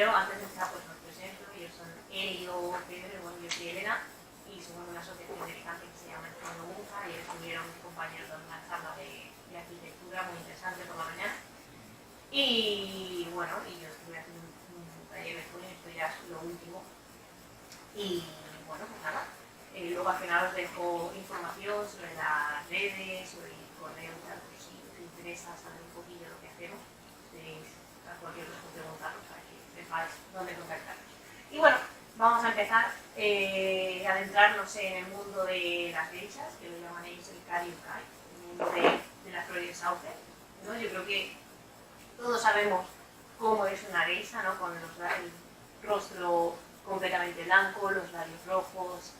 primero, antes de empezar, pues nos presento. Yo soy Elio, Pedro, bueno, yo soy Elena, y somos una asociación de Alicante que se llama El Fondo Bunja, y estuvieron mis compañeros dando una charla de arquitectura muy interesante por la mañana. Y bueno, y yo estuve haciendo un taller de junio, esto ya es lo último. Y bueno, pues nada. Luego al final os dejo información sobre las redes, sobre el correo, tal, pues si os interesa saber un poquillo lo que hacemos, tenéis a cualquier cosa preguntarnos para que sepáis dónde contactarnos. Y bueno, vamos a empezar a adentrarnos en el mundo de las geishas, que lo llamaréis el Kari-ukai, el mundo de las flores de sauce, ¿no? Yo creo que todos sabemos cómo es una geisha, ¿no? Con el rostro completamente blanco, los labios rojos,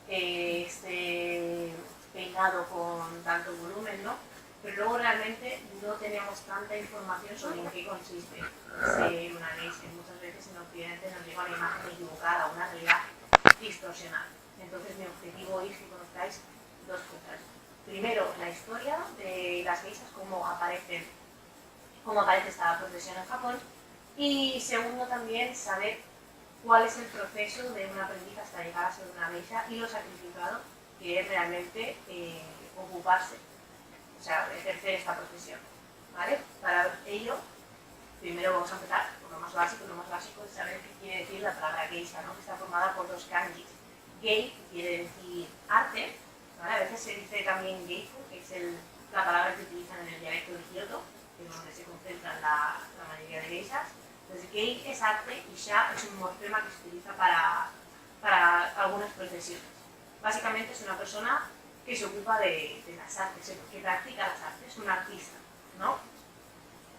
este peinado con tanto volumen, ¿no? Pero luego realmente no tenemos tanta información sobre en qué consiste ser una geisha. Muchas veces en Occidente nos llega una imagen equivocada, una realidad distorsionada. Entonces mi objetivo hoy es que conozcáis dos cosas. Primero, la historia de las geishas, cómo aparece esta profesión en Japón. Y segundo, también saber cuál es el proceso de un aprendiz hasta llegar a ser una geisha y lo sacrificado que es realmente ocuparse, o sea, ejercer esta profesión, ¿vale? Para ello, primero vamos a empezar por lo más básico. Lo más básico es saber qué quiere decir la palabra geisha, ¿no? Que está formada por dos kanjis. Gei, que quiere decir arte, ¿vale? A veces se dice también geifu, que es la palabra que utilizan en el dialecto de Kyoto, que es donde se concentran la mayoría de geishas. Entonces, gei es arte y sha es un morfema que se utiliza para algunas profesiones. Básicamente es una persona que se ocupa de las artes, que practica las artes, un artista, ¿no?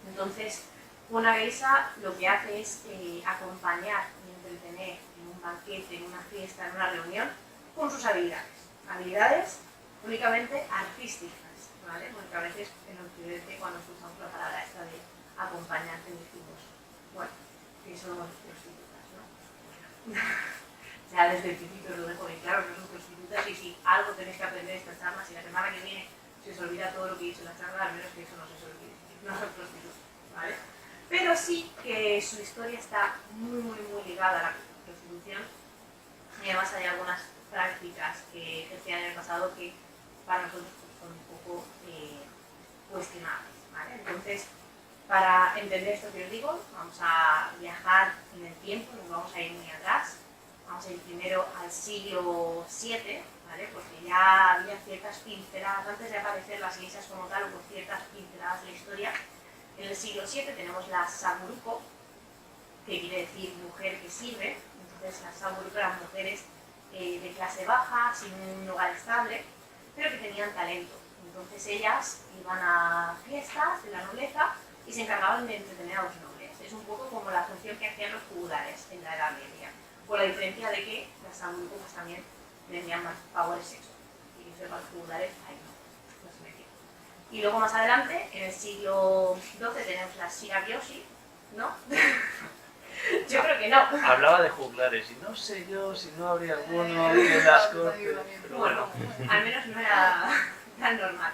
Entonces, una geisha lo que hace es acompañar y entretener en un banquete, en una fiesta, en una reunión, con sus habilidades únicamente artísticas, ¿vale? Porque a veces en Occidente, cuando usamos la palabra esta de acompañante, decimos, bueno, que somos prostitutas, ¿no? Ya desde el principio lo dejo bien claro, no son prostitutas, y si algo tenéis que aprender esta charla, si la semana que viene se os olvida todo lo que he dicho en la charla, al menos que eso no se os olvide, no son prostitutas, ¿vale? Pero sí que su historia está muy ligada a la prostitución, y además hay algunas prácticas que ejercían en el pasado que para nosotros pues, son un poco cuestionables, ¿vale? Entonces, para entender esto que os digo, vamos a viajar en el tiempo, nos vamos a ir muy atrás. Vamos a ir primero al siglo VII, ¿vale? Porque ya había ciertas pinceladas, antes de aparecer las geishas como tal, hubo ciertas pinceladas de la historia. En el siglo VII tenemos la Saburuko, que quiere decir mujer que sirve. Entonces las Saburuko eran mujeres de clase baja, sin un hogar estable, pero que tenían talento. Entonces ellas iban a fiestas de la nobleza y se encargaban de entretener a los nobles. Es un poco como la función que hacían los feudales en la Edad Media, con la diferencia de que las saburucos también vendían más favores sexuales. Y que sepan los feudales, ahí no se metían. Y luego más adelante, en el siglo XII, tenemos la shirabyoshi, ¿no? Yo creo que no. Hablaba de juglares y no sé yo si no habría alguno de las cortes. Bueno, al menos no era tan normal.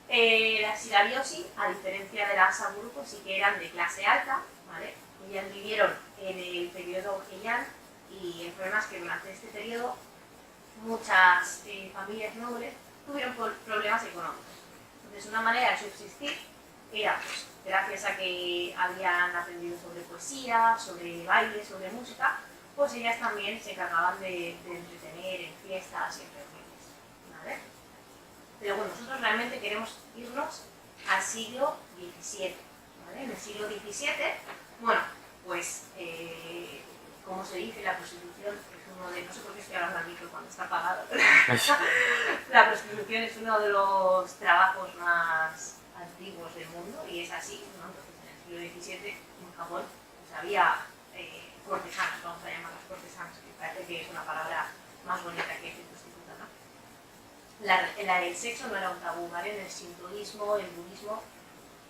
Las shirabyoshi, a diferencia de las saburucos, sí que eran de clase alta, ¿vale? Ellas vivieron en el periodo Heian, y el problema es que durante este periodo muchas familias nobles tuvieron problemas económicos. Entonces, una manera de subsistir era, pues, gracias a que habían aprendido sobre poesía, sobre baile, sobre música, pues ellas también se encargaban de entretener en fiestas y en reuniones, ¿vale? Pero bueno, nosotros realmente queremos irnos al siglo XVII, ¿vale? En el siglo XVII, bueno, pues, como se dice, la prostitución es uno de, no sé por qué estoy hablando al micro cuando está apagado, la prostitución es uno de los trabajos más antiguos del mundo, y es así, ¿no? Entonces en el siglo XVII en Japón pues, había cortesanas, vamos a llamarlas cortesanas, que parece que es una palabra más bonita que prostituta, ¿no? El sexo no era un tabú, ¿vale? En el sintoísmo, el budismo,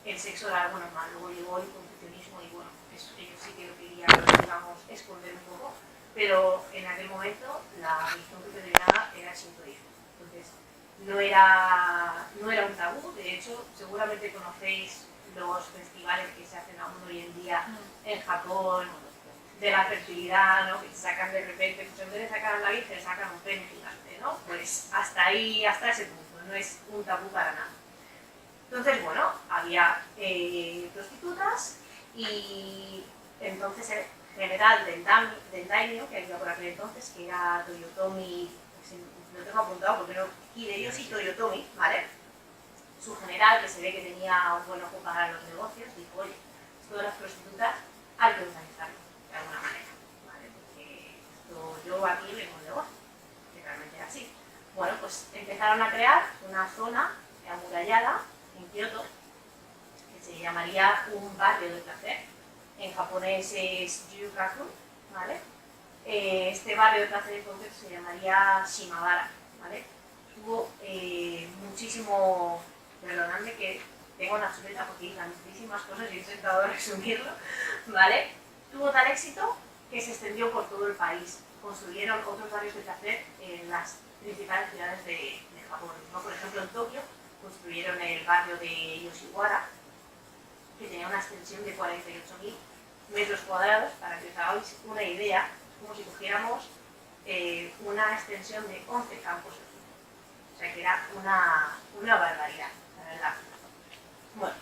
el sexo era algo normal. Luego llegó el confucianismo y bueno, ellos sí que lo querían, digamos, esconder un poco, pero en aquel momento la religión que predominaba era el sintoísmo. Entonces, no era un tabú. De hecho, seguramente conocéis los festivales que se hacen aún hoy en día en Japón, de la fertilidad, ¿no? Que sacan de repente, pues en vez de sacar a la Virgen, sacan un pene gigante, ¿no? Pues hasta ahí, hasta ese punto, no es un tabú para nada. Entonces, bueno, había prostitutas y entonces el general del daimyo, que había por aquel entonces, que era Toyotomi, lo tengo apuntado porque no, Hideyoshi Toyotomi, ¿vale? Su general, que se ve que tenía un buen ojo para los negocios, dijo, oye, esto de las prostitutas hay que organizarlo de alguna manera, ¿vale? Porque esto, yo aquí vengo de negocio, que realmente era así. Bueno, pues empezaron a crear una zona amurallada en Kioto, que se llamaría un barrio de placer. En japonés es Yukaku, ¿vale? Este barrio de placer entonces se llamaría Shimabara, ¿vale? Tuvo muchísimo, perdonadme que tengo una chuleta porque hay tantísimas cosas y he intentado resumirlo, ¿vale? Tuvo tal éxito que se extendió por todo el país. Construyeron otros barrios de placer en las principales ciudades de Japón, ¿no? Por ejemplo, en Tokio construyeron el barrio de Yoshiwara, que tenía una extensión de 48.000 metros cuadrados, para que os hagáis una idea, como si cogiéramos una extensión de 11 campos de fútbol. O sea que era una barbaridad, la verdad. Bueno,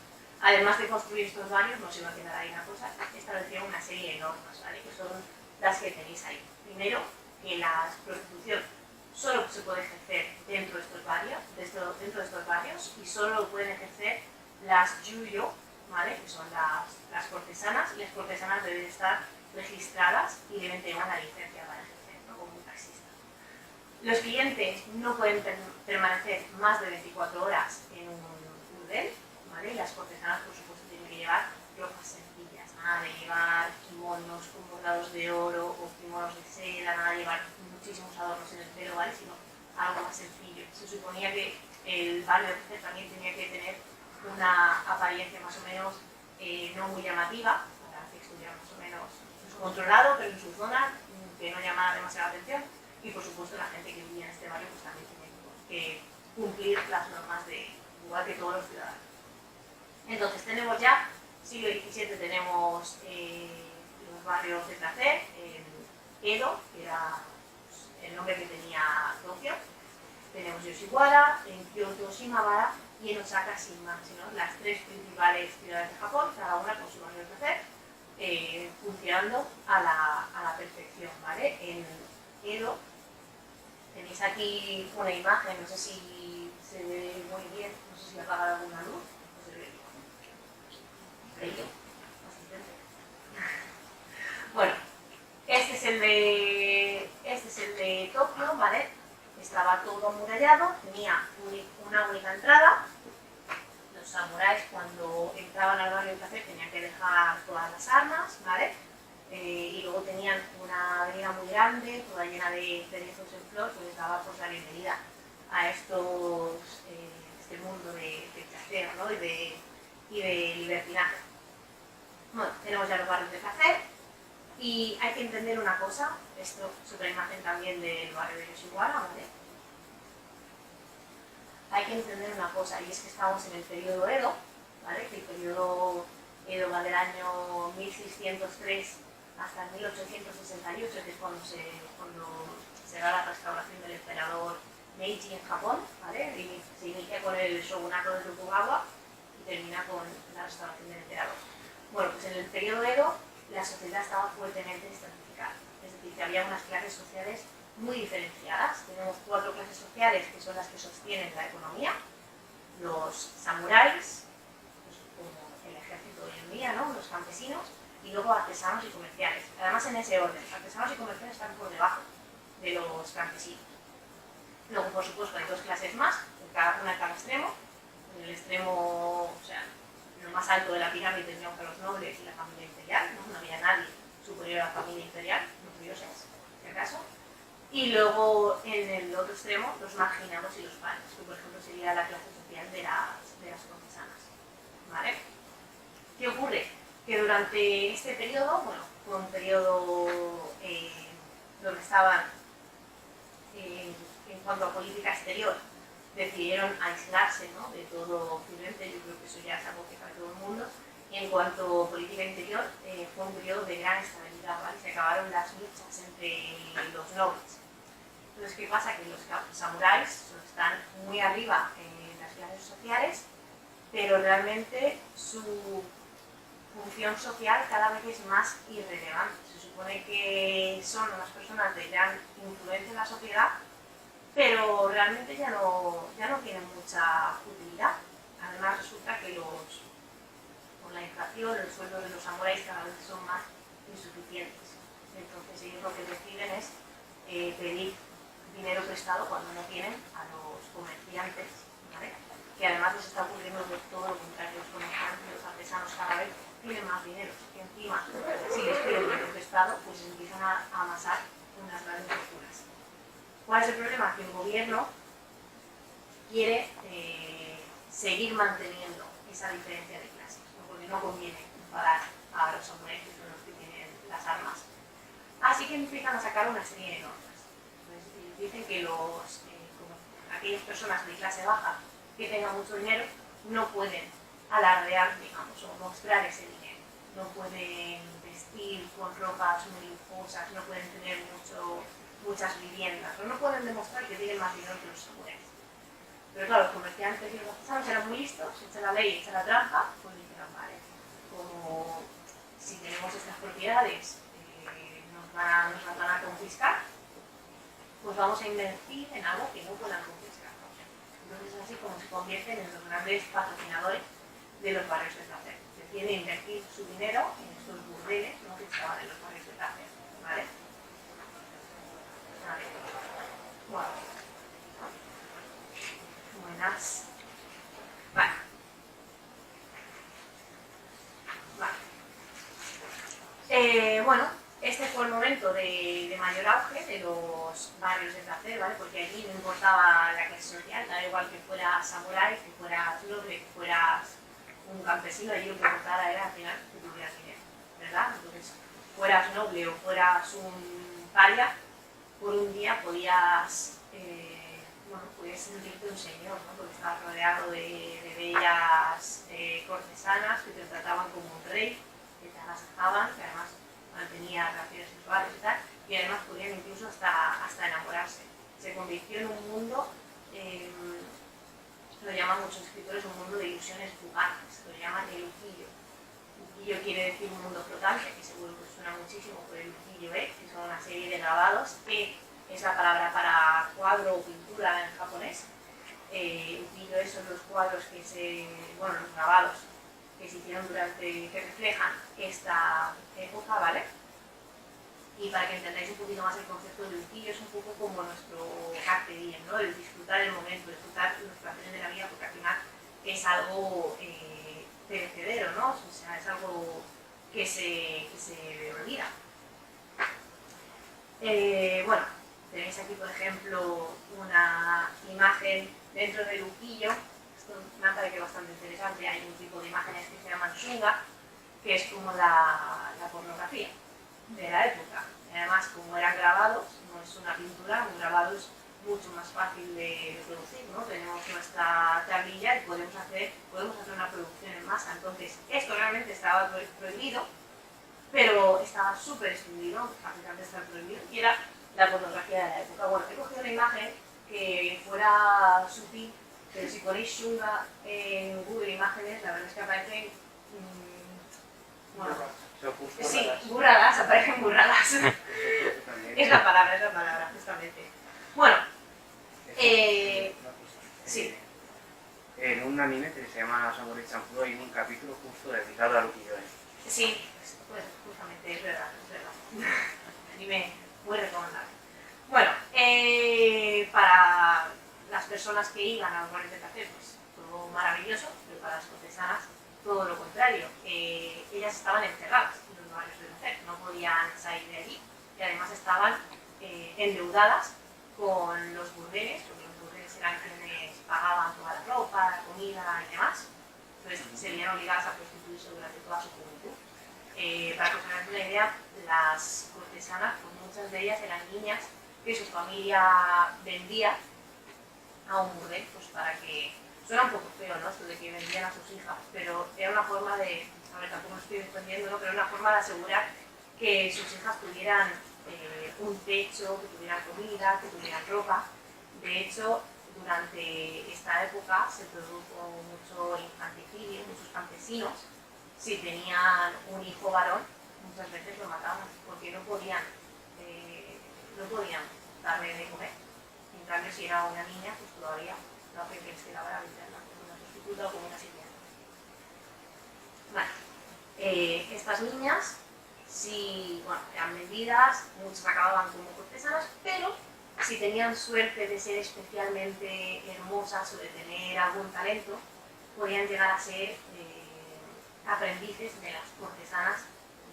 además de construir estos barrios, no se iba a quedar ahí una cosa, establecieron una serie de normas, ¿vale? Que son las que tenéis ahí. Primero, que la prostitución solo se puede ejercer dentro de estos barrios, y solo lo pueden ejercer las yuyo, ¿vale? Que son las cortesanas, y las cortesanas deben estar registradas y deben tener una licencia para ejercer, ¿no? Como un taxista. Los clientes no pueden permanecer más de 24 horas en un burdel, ¿vale? Las cortesanas, por supuesto, tienen que llevar ropas sencillas, nada de llevar kimonos con bordados de oro o kimonos de seda, nada de llevar muchísimos adornos en el pelo, ¿vale? Sino algo más sencillo. Se suponía que el barrio de placer también tenía que tener una apariencia más o menos no muy llamativa, para que estuviera más o menos controlado, pero en su zona, que no llamara demasiada atención. Y por supuesto la gente que vivía en este barrio pues también tenía que cumplir las normas igual que todos los ciudadanos. Entonces tenemos ya, siglo XVII, tenemos los barrios de placer, en Edo, que era pues, el nombre que tenía Tokio, tenemos Yoshiwara, en Kyoto, Shimabara, y en Osaka, Shinmachi, ¿no? Las tres principales ciudades de Japón, cada una con su barrio de placer, funcionando a la perfección, ¿vale? En Edo tenéis aquí una imagen, no sé si se ve muy bien, no sé si apaga alguna luz, no se ve bien. Bueno, este es el de Tokio, ¿vale? Estaba todo amurallado, tenía una única entrada. Los samuráis, cuando entraban al barrio de placer, tenían que dejar todas las armas, ¿vale? Y luego tenían una avenida muy grande, toda llena de cerezos en flor, que les daba pues, la bienvenida a este mundo de placer, ¿no? y de libertinaje. Bueno, tenemos ya los barrios de placer, y hay que entender una cosa, esto es otra imagen también del barrio de Yoshiwara, ¿vale? Hay que entender una cosa, y es que estamos en el periodo Edo, ¿vale? Que el periodo Edo va del año 1603 hasta 1868, que es cuando se da la restauración del emperador Meiji en Japón, ¿vale? Y se inicia con el shogunato de Tokugawa y termina con la restauración del emperador. Bueno, pues en el periodo Edo la sociedad estaba fuertemente estratificada, es decir, que había unas clases sociales muy diferenciadas. Tenemos 4 clases sociales que son las que sostienen la economía: los samuráis, pues como el ejército hoy en día, ¿no? Los campesinos, y luego artesanos y comerciales. Además, en ese orden, artesanos y comerciales están por debajo de los campesinos. Luego, por supuesto, hay 2 clases más, una en cada extremo. En el extremo, o sea, lo más alto de la pirámide teníamos a los nobles y la familia imperial, ¿no? No había nadie superior a la familia imperial, los dioses, si acaso. Y luego, en el otro extremo, los marginados y los panes, que por ejemplo sería la clase social de las cortesanas, ¿vale? ¿Qué ocurre? Que durante este periodo, bueno, fue un periodo donde estaban, en cuanto a política exterior, decidieron aislarse, ¿no? De todo Occidente. Yo creo que eso ya es algo que sabe todo el mundo. Y en cuanto a política interior, fue un periodo de gran estabilidad, ¿vale? Se acabaron las luchas entre los nobles. Entonces, ¿qué pasa? Que los samuráis están muy arriba en las clases sociales, pero realmente su función social cada vez es más irrelevante. Se supone que son unas personas de gran influencia en la sociedad, pero realmente ya no tienen mucha utilidad. Además resulta que con la inflación, los sueldos de los samuráis cada vez son más insuficientes. Entonces ellos lo que deciden es pedir dinero prestado cuando no tienen a los comerciantes, ¿vale? Que además les está ocurriendo de todo lo contrario. Los comerciantes, los artesanos cada vez tienen más dinero. Y encima, si les piden dinero prestado, pues empiezan a amasar unas grandes fortunas. ¿Cuál es el problema? Que el gobierno quiere seguir manteniendo esa diferencia de clases, ¿no? Porque no conviene pagar a los samuráis, que son los que tienen las armas. Así que empiezan a sacar una serie de normas. Entonces, dicen que como aquellas personas de clase baja que tengan mucho dinero no pueden alardear, digamos, o mostrar ese dinero. No pueden vestir con ropas muy lujosas, no pueden tener muchas viviendas, o no pueden demostrar que tienen más dinero que los samuráis. Pero claro, los comerciantes y los artesanos eran muy listos, echan la ley, echan la trampa, pues dijeron, vale, como si tenemos estas propiedades, nos las van a confiscar, pues vamos a invertir en algo que no puedan confiscar. Entonces es así como se convierten en los grandes patrocinadores de los barrios de placer. Deciden invertir su dinero en estos burdeles, ¿no?, que estaban en los barrios de placer, ¿vale? A ver. Bueno. Buenas. Vale. Bueno, este fue el momento de mayor auge de los barrios de placer, ¿vale? Porque allí no importaba la clase social, da igual que fueras samurái, que fueras noble, que fueras un campesino, allí lo que importaba era al final que tuvieras dinero, ¿verdad? Entonces, fueras noble o fueras un paria, por un día podías sentirte un señor, ¿no? Porque estabas rodeado de bellas cortesanas que te trataban como un rey, que te agasajaban, que además mantenía relaciones sexuales y tal, y además podían incluso hasta enamorarse. Se convirtió en un mundo, lo llaman muchos escritores, un mundo de ilusiones fugaces, lo llaman el ukiyo. Ukiyo quiere decir un mundo flotante, que seguro que suena muchísimo por el ukiyo-e, que son una serie de grabados, que es la palabra para cuadro o pintura en japonés. Ukiyo-e son los cuadros los grabados que se hicieron que reflejan esta época, ¿vale? Y para que entendáis un poquito más el concepto de ukiyo, es un poco como nuestro carpe diem, ¿no? El disfrutar el momento, disfrutar los placeres de la vida, porque al final es algo perecedero, ¿no? O sea, es algo que se olvida. Bueno, tenéis aquí, por ejemplo, una imagen dentro del ukiyo. Esto me parece bastante interesante. Hay un tipo de imágenes que se llaman shunga, que es como la pornografía de la época. Además, como eran grabados, no es una pintura, un grabado es mucho más fácil de producir, ¿no? Tenemos nuestra tablilla y podemos hacer una producción en masa. Entonces, esto realmente estaba prohibido, pero estaba súper extendido, a pesar de estar prohibido, y era la pornografía de la época. Bueno, he cogido una imagen que fuera sutil, pero si ponéis shunga en Google Imágenes, la verdad es que aparecen burradas, aparecen burradas. Es la palabra, justamente. Bueno, sí. En un anime que se llama Samurai Champloo hay un capítulo justo dedicado al ukiyo-e. Sí, pues justamente, es verdad. Anime muy recomendable. Bueno, para las personas que iban a los barrios de placer, pues todo maravilloso, pero para las cortesanas todo lo contrario. Ellas estaban encerradas en los barrios de placer, no podían salir de allí y además estaban endeudadas con los burdeles, porque los burdeles eran quienes pagaban toda la ropa, la comida y demás. Entonces se veían obligadas a prostituirse durante toda su juventud. Para que os hagáis una idea, las cortesanas, pues muchas de ellas eran niñas que su familia vendía a un burdel, pues para que... Suena un poco feo, ¿no?, esto de que vendían a sus hijas, pero era una forma de... A ver, tampoco lo estoy defendiendo, ¿no?, pero era una forma de asegurar que sus hijas tuvieran un techo, que tuvieran comida, que tuvieran ropa. De hecho, durante esta época se produjo mucho infanticidio, muchos campesinos, si tenían un hijo varón, muchas veces lo mataban, porque no podían darle de comer. En cambio, si era una niña, pues todavía lo que les quedaba era venderla como una prostituta o como una sirvienta. Vale. Estas niñas, sí, bueno, eran vendidas, muchas acababan como cortesanas, pero si tenían suerte de ser especialmente hermosas o de tener algún talento, podían llegar a ser aprendices de las cortesanas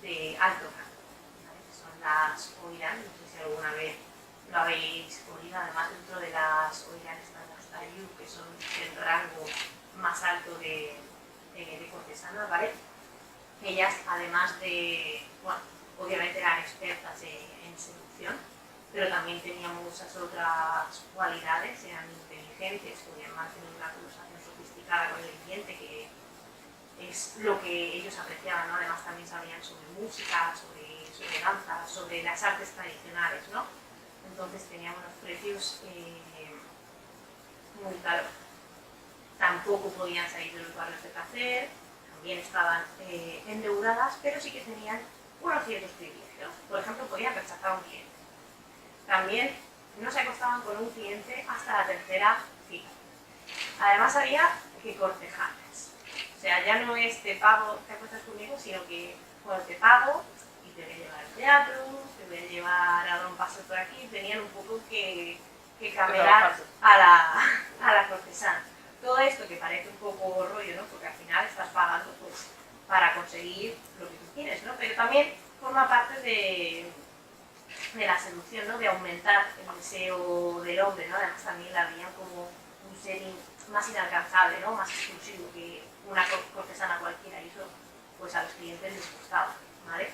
de alto rango, ¿vale? Que son las oirán, no sé si alguna vez lo habéis oído. Además, dentro de las oirán están las tayu, que son el rango más alto de cortesanas, ¿vale? Ellas, además de, bueno, obviamente eran expertas en seducción, pero también tenían muchas otras cualidades, eran inteligentes, podían mantener una conversación sofisticada con el cliente, que es lo que ellos apreciaban, ¿no? Además también sabían sobre música, sobre danza, sobre las artes tradicionales, ¿no? Entonces tenían unos precios muy caros. Tampoco podían salir de los barrios de placer, también estaban endeudadas, pero sí que tenían unos ciertos privilegios. Por ejemplo, podían rechazar a un cliente. También no se acostaban con un cliente hasta la tercera cita. Además había que cortejarles. O sea, ya no es te pago, te acuestas conmigo, sino que bueno, te pago y te voy a llevar al teatro, te voy a llevar a dar un paseo por aquí. Tenían un poco que camelar a la cortesana. Todo esto que parece un poco rollo, ¿no? Porque al final estás pagando pues, para conseguir lo que tú quieres, ¿no? Pero también forma parte de la seducción, ¿no? De aumentar el deseo del hombre, ¿no? Además también la veían como un ser más inalcanzable, ¿no? Más exclusivo que una cortesana cualquiera, y eso pues a los clientes les gustaba, ¿vale?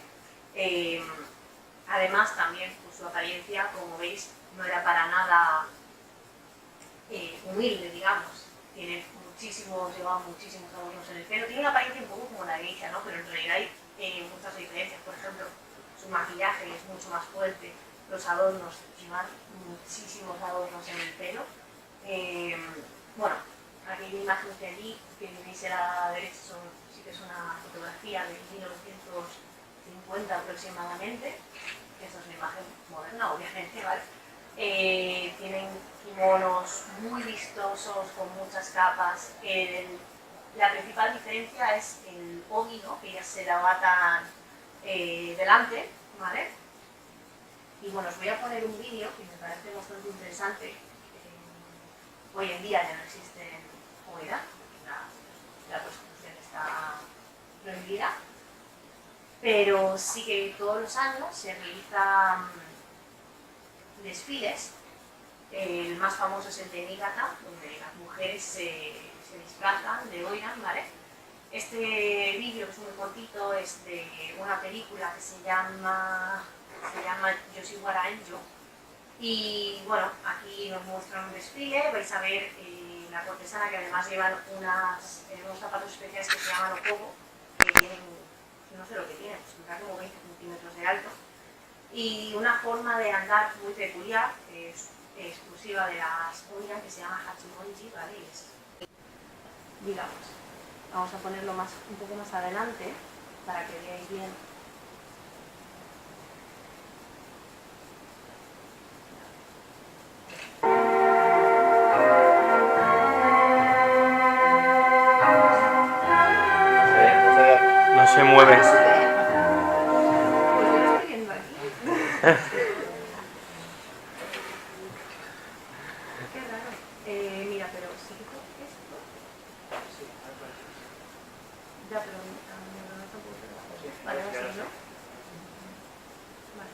Además también pues, su apariencia, como veis, no era para nada humilde, digamos. Llevaban muchísimos adornos en el pelo. Tiene una apariencia un poco como la geisha, ¿no? Pero en realidad hay muchas diferencias. Por ejemplo, su maquillaje es mucho más fuerte, los adornos, llevan muchísimos adornos en el pelo. Bueno, aquí hay una imagen que veis a la derecha, sí que es una fotografía de 1950 aproximadamente. Esta es una imagen moderna, obviamente, ¿vale? Tienen kimonos muy vistosos, con muchas capas. La principal diferencia es el ogi, ¿no? Que ellas se la atan delante, ¿vale? Y bueno, os voy a poner un vídeo que me parece bastante interesante. Hoy en día ya no existen oiras, la prostitución está prohibida, pero sí que todos los años se realizan desfiles. El más famoso es el de Niigata, donde las mujeres se disfrazan de oiran, ¿vale? Este vídeo, que es muy cortito, es de una película que se llama Yoshiwara Enjo. Y bueno, aquí nos muestran un desfile, vais a ver la cortesana, que además llevan unos zapatos especiales que se llaman okobo, que tienen, no sé lo que tienen, pues tendrá como 20 centímetros de alto, y una forma de andar muy peculiar, que es exclusiva de las oiran, que se llama hachimonji, ¿vale? Digamos, vamos a ponerlo un poco más adelante para que veáis bien. No se mueve. Pues lo estoy viendo aquí. Qué raro. Mira, pero si quito esto, ya, pero no tampoco. Vale, así, ¿no? Vale.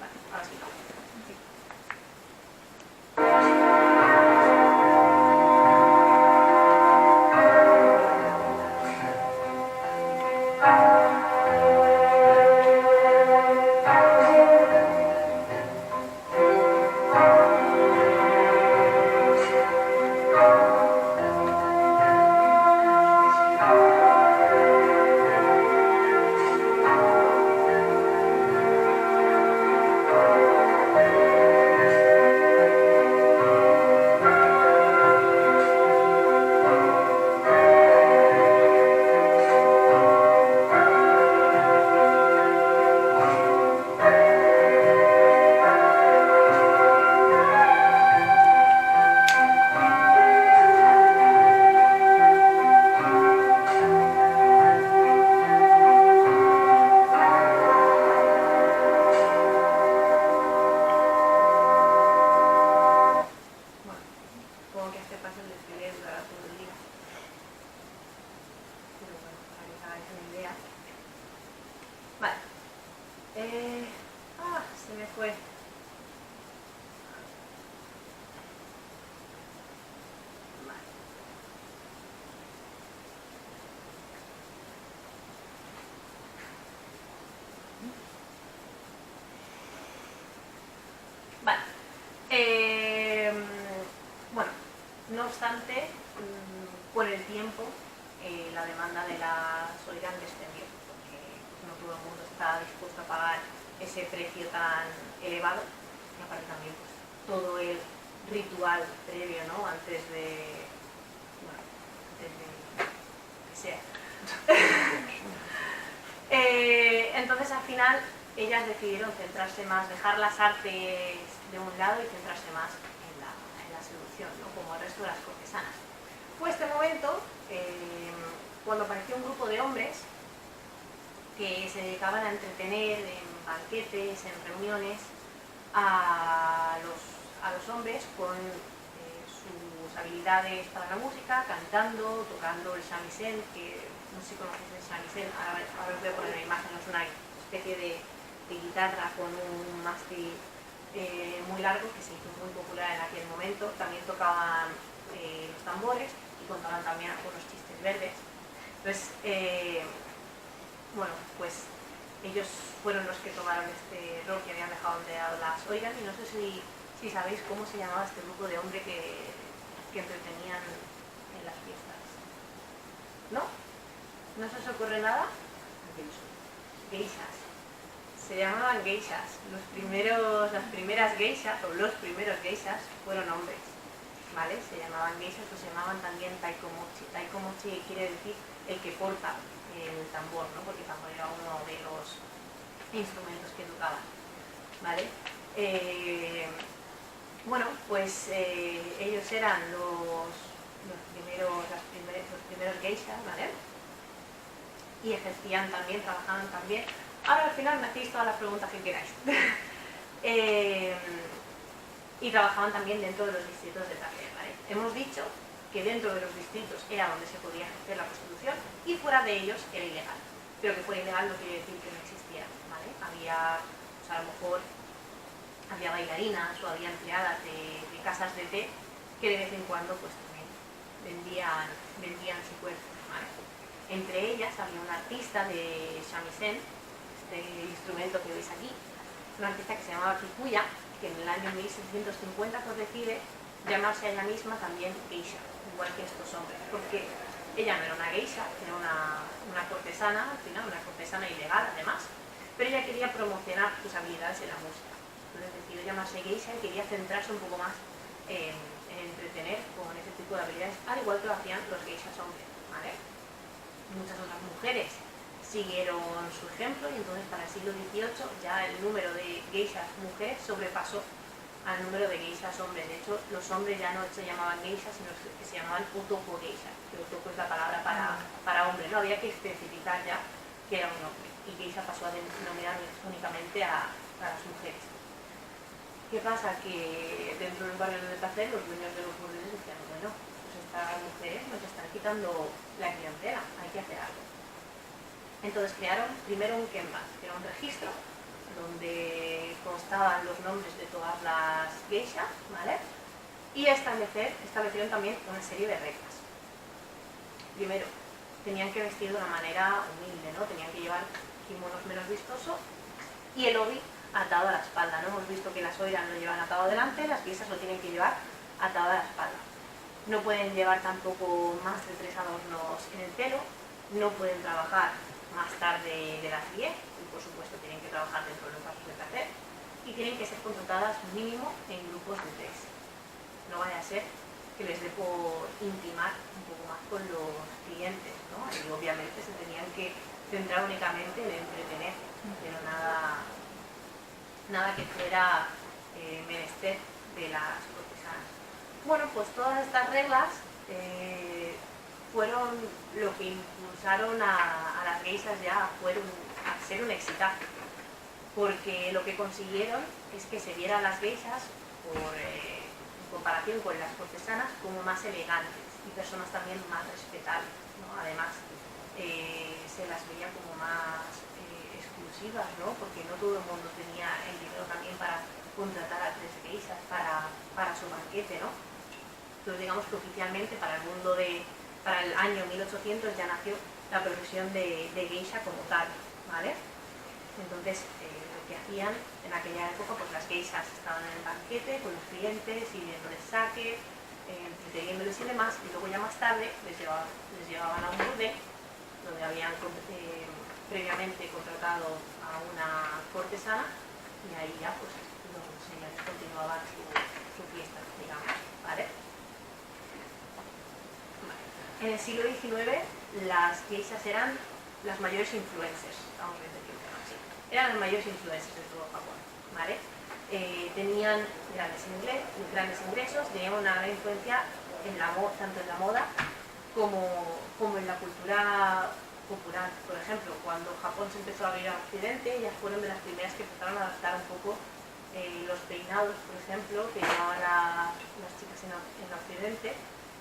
Vale, ahora sí, ¿no? Sí. fue? Vale. Bueno, no obstante, con el tiempo la demanda de las Oiran descendió, porque no todo el mundo está dispuesto a pagar ese precio tan elevado, y aparte también pues, todo el ritual previo, ¿no? Antes de, bueno, antes de que sea. Entonces al final ellas decidieron centrarse más, dejar las artes de un lado y centrarse más en la seducción, ¿no? Como el resto de las cortesanas. Fue este momento cuando apareció un grupo de hombres que se dedicaban a entretener en banquetes, en reuniones, a los hombres con sus habilidades para la música, cantando, tocando el shamisen, que no sé si conocéis el shamisen, ahora os voy a poner una imagen, es una especie de guitarra con un mástil muy largo que se hizo muy popular en aquel momento. También tocaban los tambores y contaban también algunos chistes verdes. Entonces, bueno, pues ellos fueron los que tomaron este rol que habían dejado de lado las Oiran, y no sé si sabéis cómo se llamaba este grupo de hombres que entretenían en las fiestas. ¿No? ¿No se os ocurre nada? Geishas. Se llamaban geishas. Las primeras geishas, o los primeros geishas, fueron hombres, ¿vale? Se llamaban geishas, o se llamaban también taikomochi. Taikomochi quiere decir el que porta el tambor, ¿no? Porque el tambor era uno de los instrumentos que tocaban, ¿vale? Bueno, pues ellos eran los primeros geishas, ¿vale? Y ejercían también, trabajaban también. Ahora al final me hacéis todas las preguntas que queráis. Y trabajaban también dentro de los distritos de taller, ¿vale? Hemos dicho que dentro de los distritos era donde se podía ejercer la prostitución y fuera de ellos era ilegal. Pero que fuera ilegal no quiere decir que no existiera, ¿vale? Había, pues a lo mejor, había bailarinas o había empleadas de casas de té que de vez en cuando pues también vendían su cuerpo, ¿vale? Entre ellas había una artista de shamisen, este instrumento que veis aquí, una artista que se llamaba Kikuya, que en el año 1650 pues decide llamarse a ella misma también geisha, igual que estos hombres, porque ella no era una geisha, era una cortesana, al final una cortesana ilegal además, pero ella quería promocionar sus habilidades en la música. Entonces decidió llamarse geisha y quería centrarse un poco más en entretener con ese tipo de habilidades, al igual que lo hacían los geishas hombres, ¿vale? Muchas otras mujeres siguieron su ejemplo y entonces para el siglo XVIII ya el número de geishas mujeres sobrepasó al número de geishas hombres. De hecho, los hombres ya no se llamaban geishas, sino que se llamaban otoko geisha, que otoko es la palabra para hombre, no había que especificar ya que era un hombre, y geisha pasó a denominar únicamente a las mujeres. ¿Qué pasa? Que dentro del barrio de placer los dueños de los burdeles decían, bueno, pues estas mujeres nos están quitando la clientela, hay que hacer algo. Entonces crearon primero un kenban, que era un registro donde constaban los nombres de todas las geishas, ¿vale? Y establecieron también una serie de reglas. Primero, tenían que vestir de una manera humilde, ¿no? Tenían que llevar kimonos menos vistosos y el obi atado a la espalda, ¿no? Hemos visto que las oiras lo llevan atado adelante, las geishas lo tienen que llevar atado a la espalda. No pueden llevar tampoco más de 3 adornos en el pelo, no pueden trabajar más tarde de las 10, y por supuesto tienen que trabajar dentro de los pasos de placer, y tienen que ser contratadas mínimo en grupos de 3. No vaya a ser que les dé por intimar un poco más con los clientes, ¿no? Y obviamente se tenían que centrar únicamente en entretener, pero nada que fuera menester de las cortesanas. Bueno, pues todas estas reglas fueron lo que impulsaron a las geishas ya a ser un exitazo, porque lo que consiguieron es que se vieran las geishas en comparación con las cortesanas como más elegantes y personas también más respetables, ¿no? Además se las veía como más exclusivas exclusivas, ¿no? Porque no todo el mundo tenía el dinero también para contratar a 3 geishas para su banquete, ¿no? Entonces digamos que oficialmente para el año 1800 ya nació la profesión de geisha como tal, ¿vale? Entonces lo que hacían en aquella época, pues las geishas estaban en el banquete con los clientes, sirviéndoles sake, entreteniéndoles y demás, y luego ya más tarde les llevaban a un burdel donde habían previamente contratado a una cortesana, y ahí ya pues los señores continuaban su fiesta, digamos, ¿vale? En el siglo XIX las geishas eran las mayores influencers, vamos a decirlo así. Eran las mayores influencers de todo Japón, ¿vale? Tenían grandes ingresos, tenían una gran influencia tanto en la moda como en la cultura popular. Por ejemplo, cuando Japón se empezó a abrir a Occidente, ellas fueron de las primeras que empezaron a adaptar un poco los peinados, por ejemplo, que llevaban las chicas en Occidente.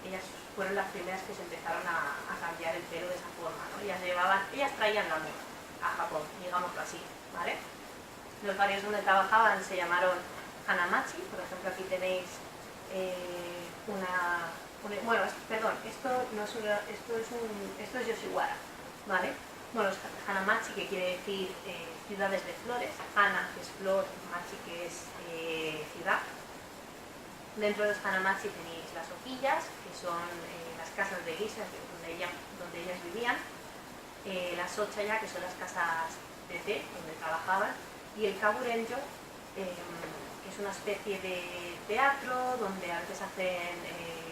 Ellas fueron las primeras que se empezaron a cambiar el pelo de esa forma, ¿no? Ellas traían la moda a Japón, digámoslo así, ¿vale? Los barrios donde trabajaban se llamaron Hanamachi. Por ejemplo, aquí tenéis bueno, perdón, esto es Yoshiwara, ¿vale? Bueno, Hanamachi, que quiere decir ciudades de flores, Hana, que es flor, Machi, que es ciudad. Dentro de los Hanamachi tenéis las hojillas, que son las casas de geishas donde ellas vivían, las ochaya, que son las casas de té, donde trabajaban, y el kaburenjo, que es una especie de teatro donde a veces hacen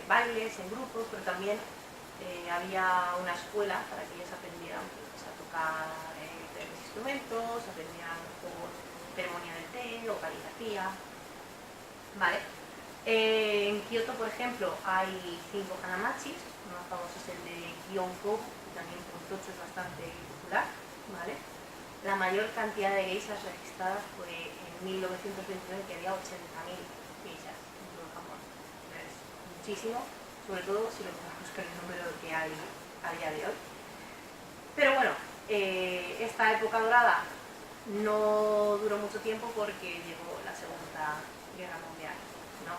bailes en grupos, pero también había una escuela para que ellas aprendieran pues, a tocar diferentes instrumentos, aprendían por ceremonia del té o caligrafía, ¿vale? En Kioto, por ejemplo, hay 5 hanamachis. Uno más famoso es el de Gyeongkobu, que también por Tocho es bastante popular, ¿vale? La mayor cantidad de geishas registradas fue en 1929, que había 80.000 geishas en todo Japón. Es muchísimo, sobre todo si lo comparamos con el número que hay a día de hoy. Pero bueno, esta época dorada no duró mucho tiempo porque llegó la Segunda Guerra Mundial, ¿no?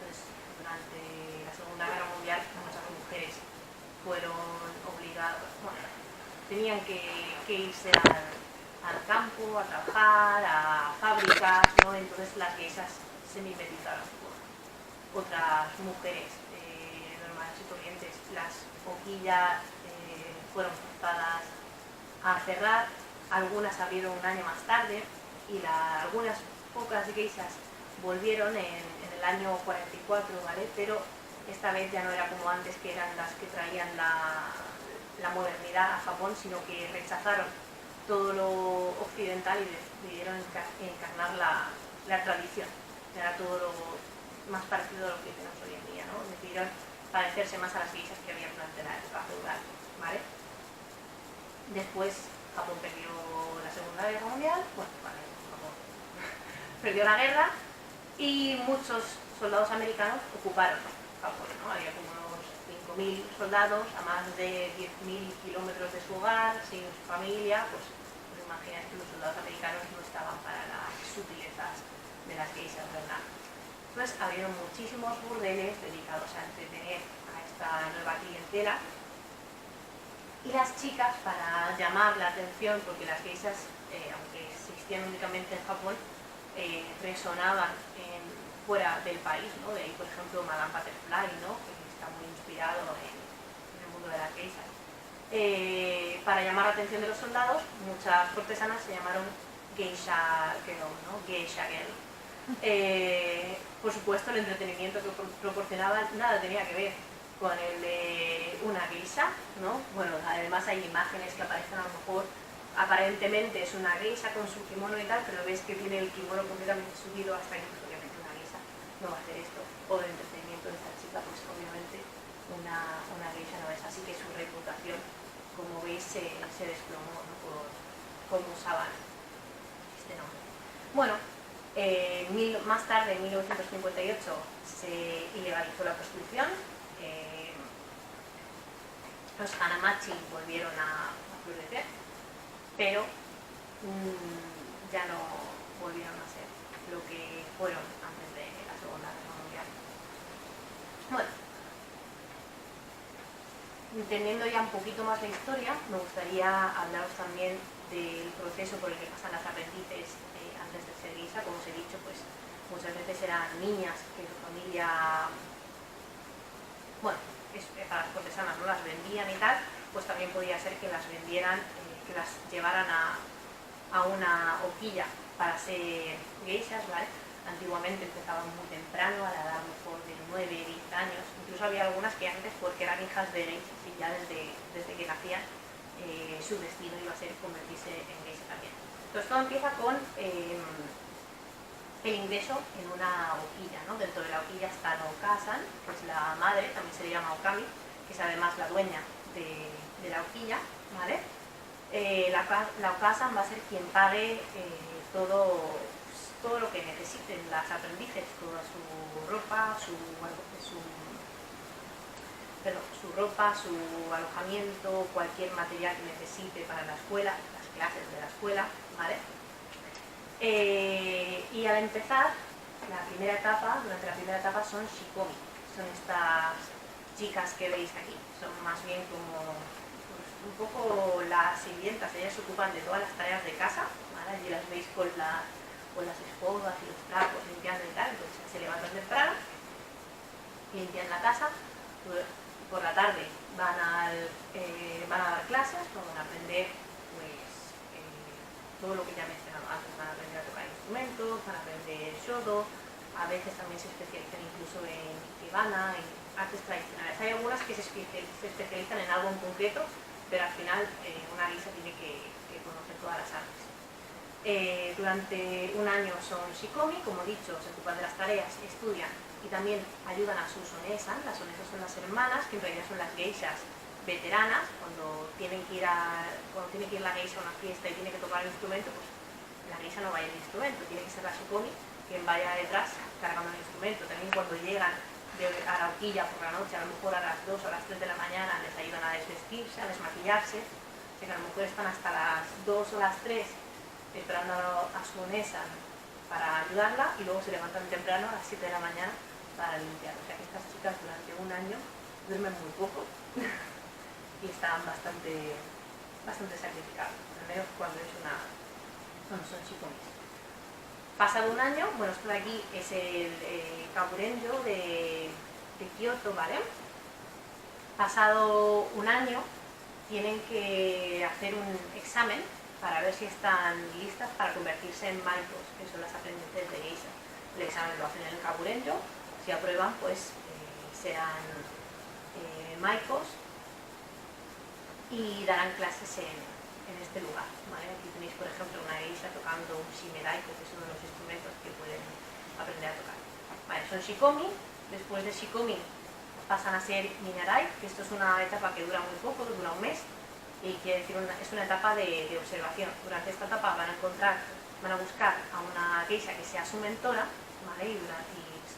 Entonces, durante la Segunda Guerra Mundial muchas mujeres fueron obligadas, bueno, tenían que irse al campo, a trabajar, a fábricas, ¿no? Entonces las geishas se mimetizaron por otras mujeres normales y corrientes. Las hojillas fueron forzadas a cerrar, algunas abrieron un año más tarde y algunas pocas geishas volvieron en el año 44, ¿vale? Pero esta vez ya no era como antes, que eran las que traían la modernidad a Japón, sino que rechazaron todo lo occidental y decidieron encarnar la tradición. Era todo lo más parecido a lo que tenemos hoy en día, ¿no? Decidieron parecerse más a las geishas que había durante la época feudal, ¿vale? Después Japón perdió la Segunda Guerra Mundial, bueno, vale, Japón perdió la guerra y muchos soldados americanos ocuparon Japón, ¿no? Había como unos 5.000 soldados a más de 10.000 kilómetros de su hogar, sin su familia, pues imagináis que los soldados americanos no estaban para las sutilezas de las geishas, ¿verdad? Pues había muchísimos burdeles dedicados a entretener a esta nueva clientela. Y las chicas, para llamar la atención, porque las geishas, aunque existían únicamente en Japón, resonaban fuera del país, ¿no? De ahí, por ejemplo, Madame Butterfly, ¿no? Que está muy inspirado en el mundo de las geishas. Para llamar la atención de los soldados, muchas cortesanas se llamaron geisha girl, ¿no? Geisha girl. Por supuesto, el entretenimiento que proporcionaban nada tenía que ver con el de una geisha, ¿no? Bueno, además hay imágenes que aparecen, a lo mejor aparentemente es una geisha con su kimono y tal, pero ves que tiene el kimono completamente subido hasta incluso obviamente una geisha no va a hacer esto. O el entretenimiento de esta chica, pues obviamente una geisha no es. Así que su reputación, como veis, se desplomó, ¿no? por cómo usaban este nombre. Bueno, más tarde, en 1958, se ilegalizó la prostitución. Los hanamachi volvieron a florecer, pero ya no volvieron a ser lo que fueron antes de la Segunda Guerra Mundial. Bueno, entendiendo ya un poquito más la historia, me gustaría hablaros también del proceso por el que pasan las aprendices antes de ser geisha. Como os he dicho, pues muchas veces eran niñas que su familia, bueno, para las cortesanas no las vendían y tal, pues también podía ser que las vendieran, que las llevaran a una horquilla para ser geishas, ¿vale? Antiguamente empezaban muy temprano, a la edad mejor de 9, 10 años, incluso había algunas que antes, porque eran hijas de geishas y ya desde que nacían su destino iba a ser convertirse en geisha también. Entonces todo empieza con el ingreso en una horquilla, ¿no? Dentro de la horquilla está la Okasan, pues la madre, también se le llama Okami, que es además la dueña de la horquilla, ¿vale? La Okasan va a ser quien pague todo lo que necesiten las aprendices, toda su ropa, su alojamiento, cualquier material que necesite para la escuela, las clases de la escuela, ¿vale? Y al empezar, durante la primera etapa son shikomi, son estas chicas que veis aquí, son más bien como pues, un poco las sirvientas, ellas se ocupan de todas las tareas de casa, ¿vale? Allí las veis con las escobas y los trapos limpiando y tal, entonces se levantan temprano, limpian la casa, por la tarde van a dar clases, van a aprender pues, todo lo que ya mencionaba antes, van a aprender a tocar instrumentos, van a aprender shodo, a veces también se especializan incluso en ikebana, en artes tradicionales. Hay algunas que se especializan en algo en concreto, pero al final una geisha tiene que conocer todas las artes. Durante un año son shikomi, como he dicho, se ocupan de las tareas, estudian y también ayudan a sus onesan. Las onesas son las hermanas, que en realidad son las geishas veteranas. Cuando tiene que ir la geisha a una fiesta y tiene que tocar el instrumento, pues la geisha no vaya el instrumento, tiene que ser la shikomi quien vaya detrás cargando el instrumento. También cuando llegan a la horquilla por la noche, a lo mejor a las 2 o a las 3 de la mañana, les ayudan a desvestirse, a desmaquillarse, que a lo mejor están hasta las 2 o las 3 esperando a su onesan para ayudarla y luego se levantan temprano a las 7 de la mañana para limpiar. O sea que estas chicas durante un año duermen muy poco y están bastante sacrificadas, al menos cuando son shikomis. Pasado un año, bueno, esto de aquí es el Kaburenjo de Kioto, ¿vale? Pasado un año tienen que hacer un examen para ver si están listas para convertirse en maikos, que son las aprendices de geisha. El examen lo hacen en el Kaburenjo, si aprueban pues serán maikos y darán clases en este lugar, ¿vale? Aquí tenéis por ejemplo una geisha tocando un shimedaiko, que es uno de los instrumentos que pueden aprender a tocar. Vale, son shikomi, después de shikomi pasan a ser minarai, que esto es una etapa que dura muy poco, dura un mes, y quiere decir es una etapa de observación. Durante esta etapa van a buscar a una geisha que sea su mentora, ¿vale? y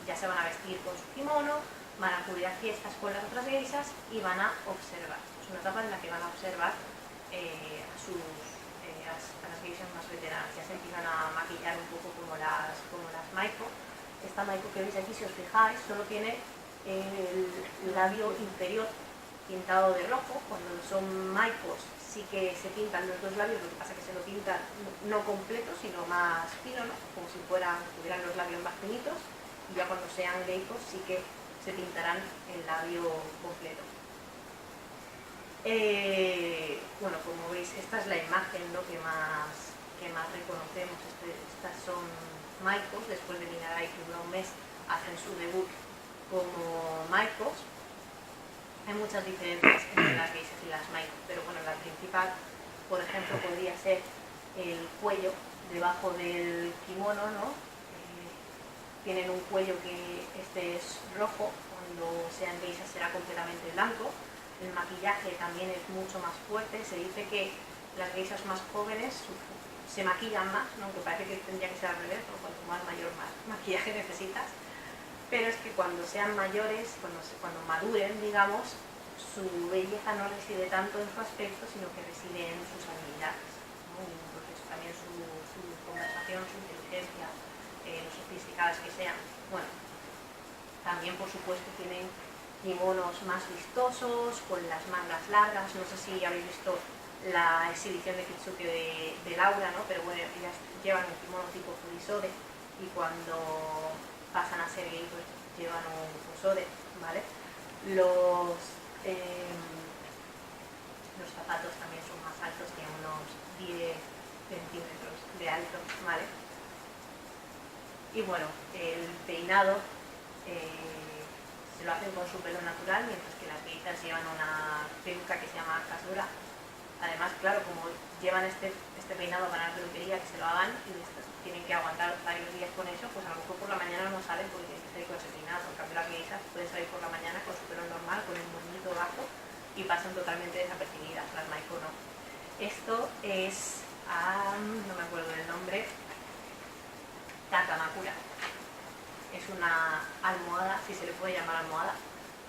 ya se van a vestir con su kimono, van a acudir a fiestas con las otras geishas y van a observar. Es una etapa en la que van a observar a las geishas más veteranas. Ya se empiezan a maquillar un poco como las maiko. Esta maiko que veis aquí, si os fijáis, solo tiene el labio inferior pintado de rojo. Cuando son maikos sí que se pintan los dos labios, lo que pasa es que se lo pintan no completo, sino más fino, ¿no? Como si tuvieran los labios más finitos, y ya cuando sean geikos sí que se pintarán el labio completo. Bueno, como veis, esta es la imagen, ¿no? que más reconocemos. Estas son maikos, después de Minarai, que dura un mes, hacen su debut como maikos. Hay muchas diferencias entre las geishas y las maikos, pero bueno, la principal, por ejemplo, podría ser el cuello debajo del kimono, ¿no? Tienen un cuello que este es rojo, cuando sean geishas será completamente blanco. El maquillaje también es mucho más fuerte. Se dice que las geishas más jóvenes se maquillan más, ¿no? Aunque parece que tendría que ser al revés, ¿no? Cuanto más mayor, más maquillaje necesitas. Pero es que cuando sean mayores, cuando maduren, digamos, su belleza no reside tanto en su aspecto, sino que reside en sus habilidades, ¿no? Y entonces también su las que sean. Bueno, también por supuesto tienen kimonos más vistosos, con las mangas largas. No sé si habéis visto la exhibición de Kitsuke de Laura, ¿no? Pero bueno, ellas llevan un kimono tipo furisode y cuando pasan a ser gay pues llevan un fusode, ¿vale? Los zapatos también son más altos, tienen unos 10 centímetros de alto, ¿vale? Y bueno, el peinado se lo hacen con su pelo natural, mientras que las geishas llevan una peluca que se llama kasura. Además, claro, como llevan este peinado para la peluquería, que se lo hagan y tienen que aguantar varios días con eso, pues a lo mejor por la mañana no salen porque tienen que salir con ese peinado. En cambio, las geishas pueden salir por la mañana con su pelo normal, con el moñito bajo y pasan totalmente desapercibidas. Las maiko no. Esto es, no me acuerdo del nombre, Takamakura. Es una almohada, si se le puede llamar almohada,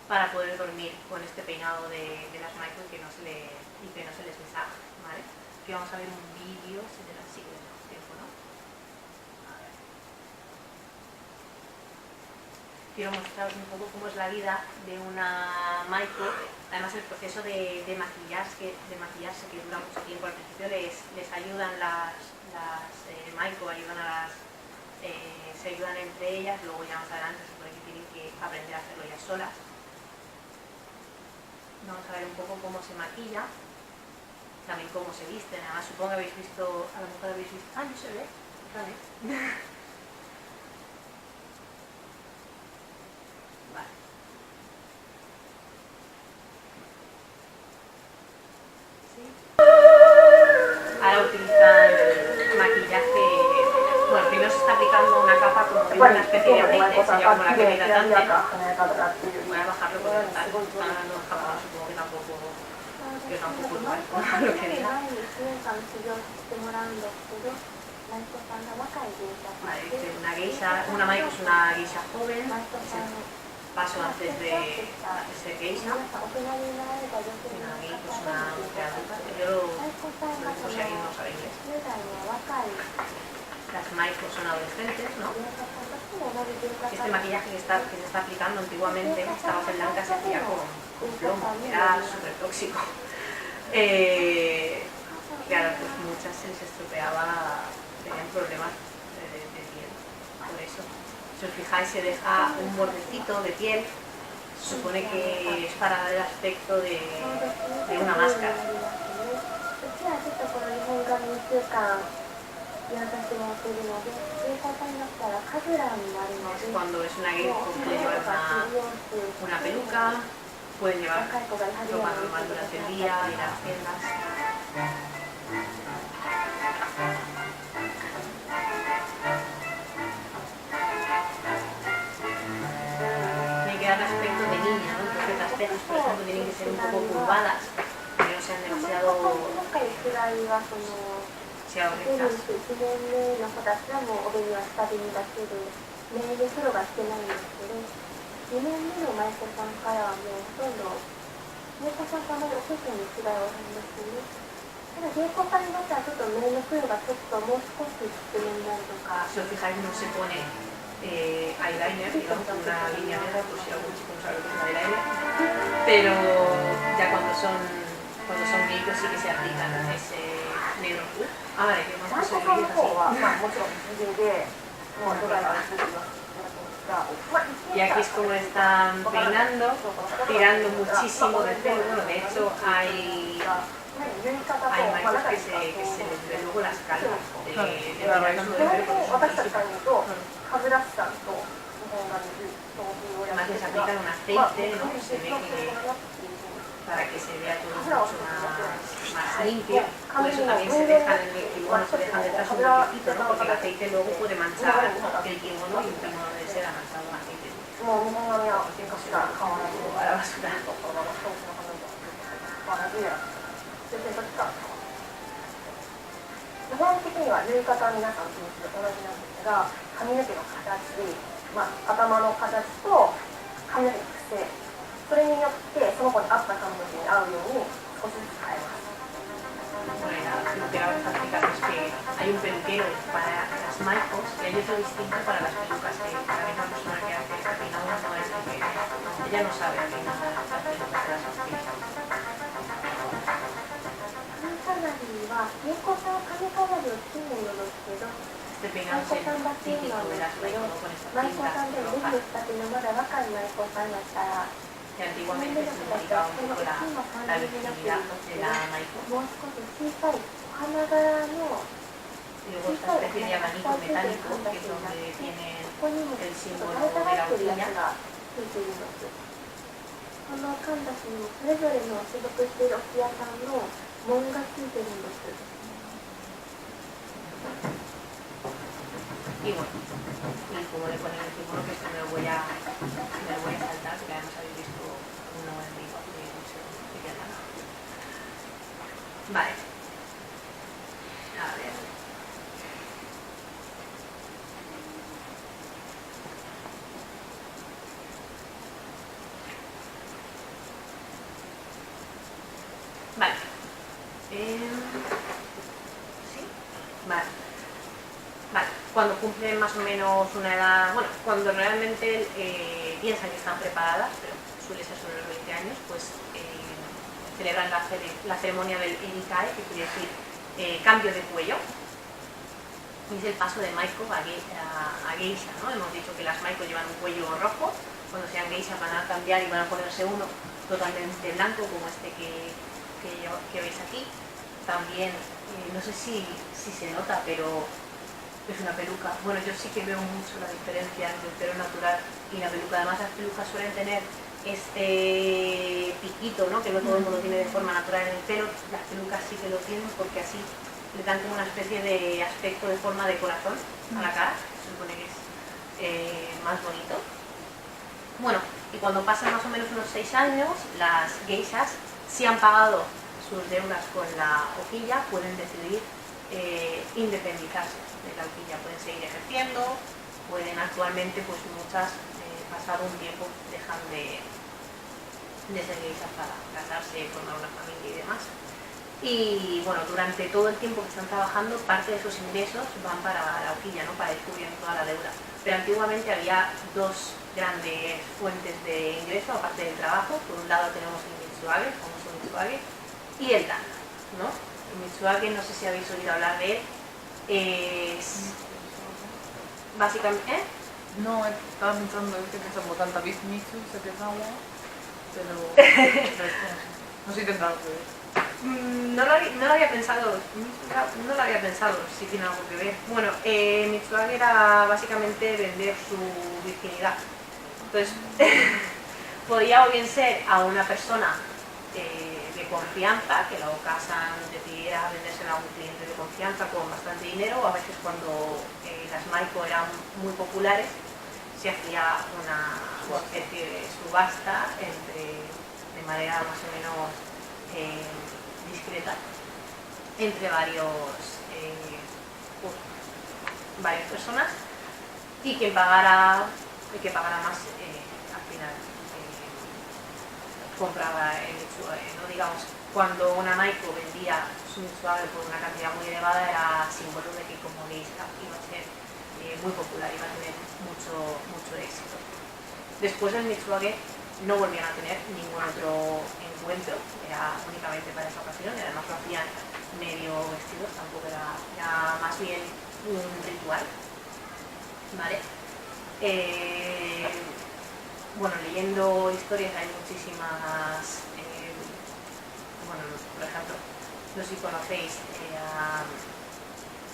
para poder dormir con este peinado de las maiko y que no se les deshaga, ¿vale? Aquí vamos a ver un vídeo, si te la sigue el tiempo, ¿no? A ver. Quiero mostraros un poco cómo es la vida de una maiko. Además, el proceso de maquillarse que dura mucho tiempo. Al principio les ayudan las maiko, se ayudan entre ellas, luego ya más adelante se supone que tienen que aprender a hacerlo ellas solas. Vamos a ver un poco cómo se maquilla, también cómo se visten. Además, supongo que habéis visto, a lo mejor habéis visto... no se ve, vale. Vale. ¿Sí? Ahora utilizan maquillaje. Bueno, primero se está aplicando una capa como de una especie de aceite, se llama como la crema hidratante. Voy a bajarlo por el tal. Ahora no escapamos, supongo que tampoco igual, lo que diga. Vale, dice una geisha, una maiko es una geisha joven, es el paso antes de ser geisha. Y una geisha es una mujer adulta. Yo lo digo si alguien no sabe inglés. Las maiko son adolescentes, ¿no? Este maquillaje que se está aplicando antiguamente, esta base blanca se hacía con plomo, era súper tóxico. Claro, pues muchas se les estropeaba, tenían problemas de piel, por eso. Si os fijáis, se deja un bordecito de piel, se supone que es para dar el aspecto de una máscara. Cuando es una gay puede llevar una peluca, pueden llevar ropa normal durante el día, ir a las tiendas. Tiene que dar aspecto de niña, ¿no? Entonces las cejas, por ejemplo, tienen que ser un poco curvadas, que no sean demasiado rectas. Si os fijáis, no se pone eyeliner, digamos, una línea negra, por si algún chico no sabe lo que es un eyeliner, pero ya cuando son gays sí que se aplican ese negro. Vale, que más se ve así. Y aquí es como están peinando, tirando muchísimo de pelo. Bueno, de hecho hay maestros que se les ve luego las calvas de tirar eso de pelo porque son además les aplican un aceite, ¿no? Se ve que para que se vea todo mucho más limpio. Por eso también se dejan en el kimono, se dejan detrás un poquitito, ¿no? Porque el aceite luego puede manchar el kimono y un kimono de seda manchado con aceite. Cualquier cosa a la basura. 基本的には縫い方は皆さんと同じなんですが、髪の毛の形、頭の形と髪の毛の癖、それによってその子に合った髪の毛に合うように少しずつ変えます。Bueno, lo que ahora está explicando es que hay un peluquero para las maicos y hay otro distinto para las pelucas, que la misma persona que hace el peinado no es el que ella no sabe peinar las pelucas de las geishas. 髪飾りは芸妓さんは髪飾りをつけるんですけど、 Este 舞 peinado 妓 es さんだ el けなん típico で de las すけど、 maicos con estas 舞妓さ cintas んでデビュ rojas, ーしたてのまだ若い舞妓さんだったら、 que antiguamente significaba un poco la virginidad de la maiko. もう少し小さいお花柄の Y luego esta especie de abanico metálico, que es donde tiene ここにも el ちょっ símbolo と de 垂れ la 下がってるや horquilla. つがついているんです。このかんだしにもそれぞれの所属している置屋さんの紋がついてるんです。 Y bueno, y como le ponen el símbolo, que esto me lo voy a saltar, porque además habéis visto uno en vivo hace mucho que ya nada. Vale. A ver. Vale. ¿Sí? Vale. Vale. Cuando cumplen más o menos una edad, bueno, cuando realmente piensan que están preparadas, pero suele ser sobre los 20 años, pues celebran la ceremonia del erikae, que quiere decir cambio de cuello. Y es el paso de maiko a geisha, ¿no? Hemos dicho que las maiko llevan un cuello rojo, cuando sean geisha van a cambiar y van a ponerse uno totalmente blanco, como este que veis aquí. También, no sé si se nota, pero es una peluca. Bueno, yo sí que veo mucho la diferencia entre el pelo natural y la peluca. Además, las pelucas suelen tener este piquito, ¿no? Que no todo el mundo tiene de forma natural en el pelo. Las pelucas sí que lo tienen porque así le dan como una especie de aspecto de forma de corazón a la cara. Se supone que es más bonito. Bueno, y cuando pasan más o menos unos 6 años, las geishas, si han pagado sus deudas con la hojilla, pueden decidir independizarse de la hojilla. Pueden seguir ejerciendo, pueden actualmente, pues muchas, pasado un tiempo, dejan de ser geishas para casarse, formar una familia y demás. Y bueno, durante todo el tiempo que están trabajando, parte de sus ingresos van para la hojilla, ¿no? Para ir cubriendo toda la deuda. Pero antiguamente había dos grandes fuentes de ingreso, aparte del trabajo. Por un lado tenemos el mitsuage, el famoso mitsuage, y el dana, ¿no? El mitsuage, no sé si habéis oído hablar de él, es básicamente... No, estaba pensando, es que pensamos tanta Mitsu, Sekezawa, pero no sé si tendrá algo que ver. No lo había pensado, si tiene algo que ver. Bueno, mitsuage era básicamente vender su virginidad. Entonces, podía o bien ser a una persona de confianza, que lo casan, decidiera vendérsela a un cliente de confianza con bastante dinero, o a veces cuando las maiko eran muy populares, se hacía una especie de subasta de manera más o menos discreta entre varias personas, y quien pagara más al final compraba el mitsuage, ¿no? Digamos, cuando una maiko vendía su mitsuage por una cantidad muy elevada, era símbolo de que como geisha iba a ser muy popular, iba a tener mucho éxito. Después del mitsuage no volvían a tener ningún otro encuentro, era únicamente para esa ocasión, y además lo hacían medio vestidos, tampoco era más bien un ritual, ¿vale? Bueno, leyendo historias hay muchísimas, bueno, por ejemplo, no sé si conocéis a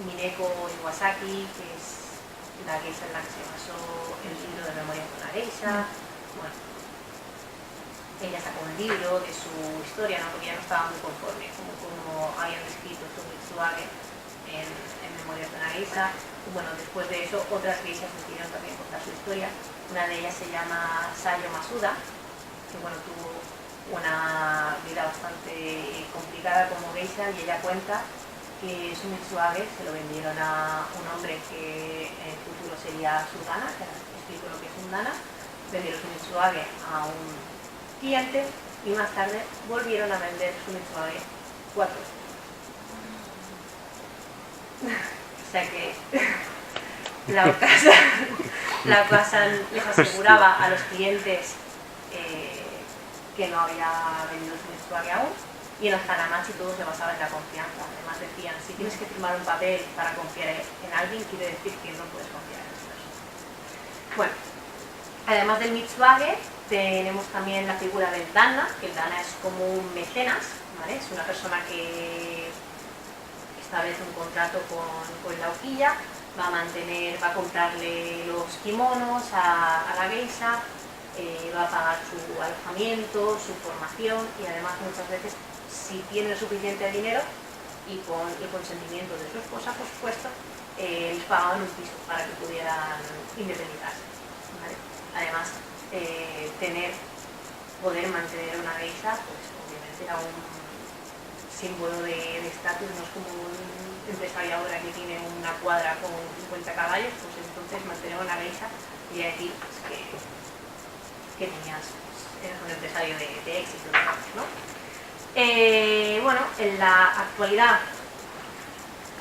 Mineko Iwasaki, que es la geisha en la que se basó el libro de Memorias de una geisha. Bueno, ella sacó un libro de su historia, ¿no? Porque ella no estaba muy conforme como habían descrito su mitsuage en Memorias de una geisha. Bueno, después de eso, otras geishas decidieron también contar su historia. Una de ellas se llama Sayo Masuda, que bueno, tuvo una vida bastante complicada como geisha, y ella cuenta que su mitsuage se lo vendieron a un hombre que en el futuro sería su dana, que explico lo que es un dana. Vendieron su mitsuage a un cliente y más tarde volvieron a vender su mitsuage 4 veces. O sea que la Okasan les aseguraba a los clientes que no había venido su Mitsuage aún, y en los Hanamachi todo se basaba en la confianza. Además decían, si tienes que firmar un papel para confiar en alguien, quiere decir que no puedes confiar en esa persona. Bueno, además del Mitsuage, tenemos también la figura del Dana, que el Dana es como un mecenas, ¿vale? Es una persona que establece un contrato con la ukiya, va a comprarle los kimonos a la geisha, va a pagar su alojamiento, su formación, y además muchas veces, si tiene suficiente dinero y con consentimiento de su esposa, por supuesto, les pagaban un piso para que pudieran independizarse, ¿vale? Además, poder mantener una geisha, pues obviamente era un símbolo de estatus. No es como un empresario ahora que tiene una cuadra con 50 caballos, pues entonces mantener una geisha quería decir pues, que tenías, pues, eres un empresario de éxito, digamos, ¿no? Bueno, en la actualidad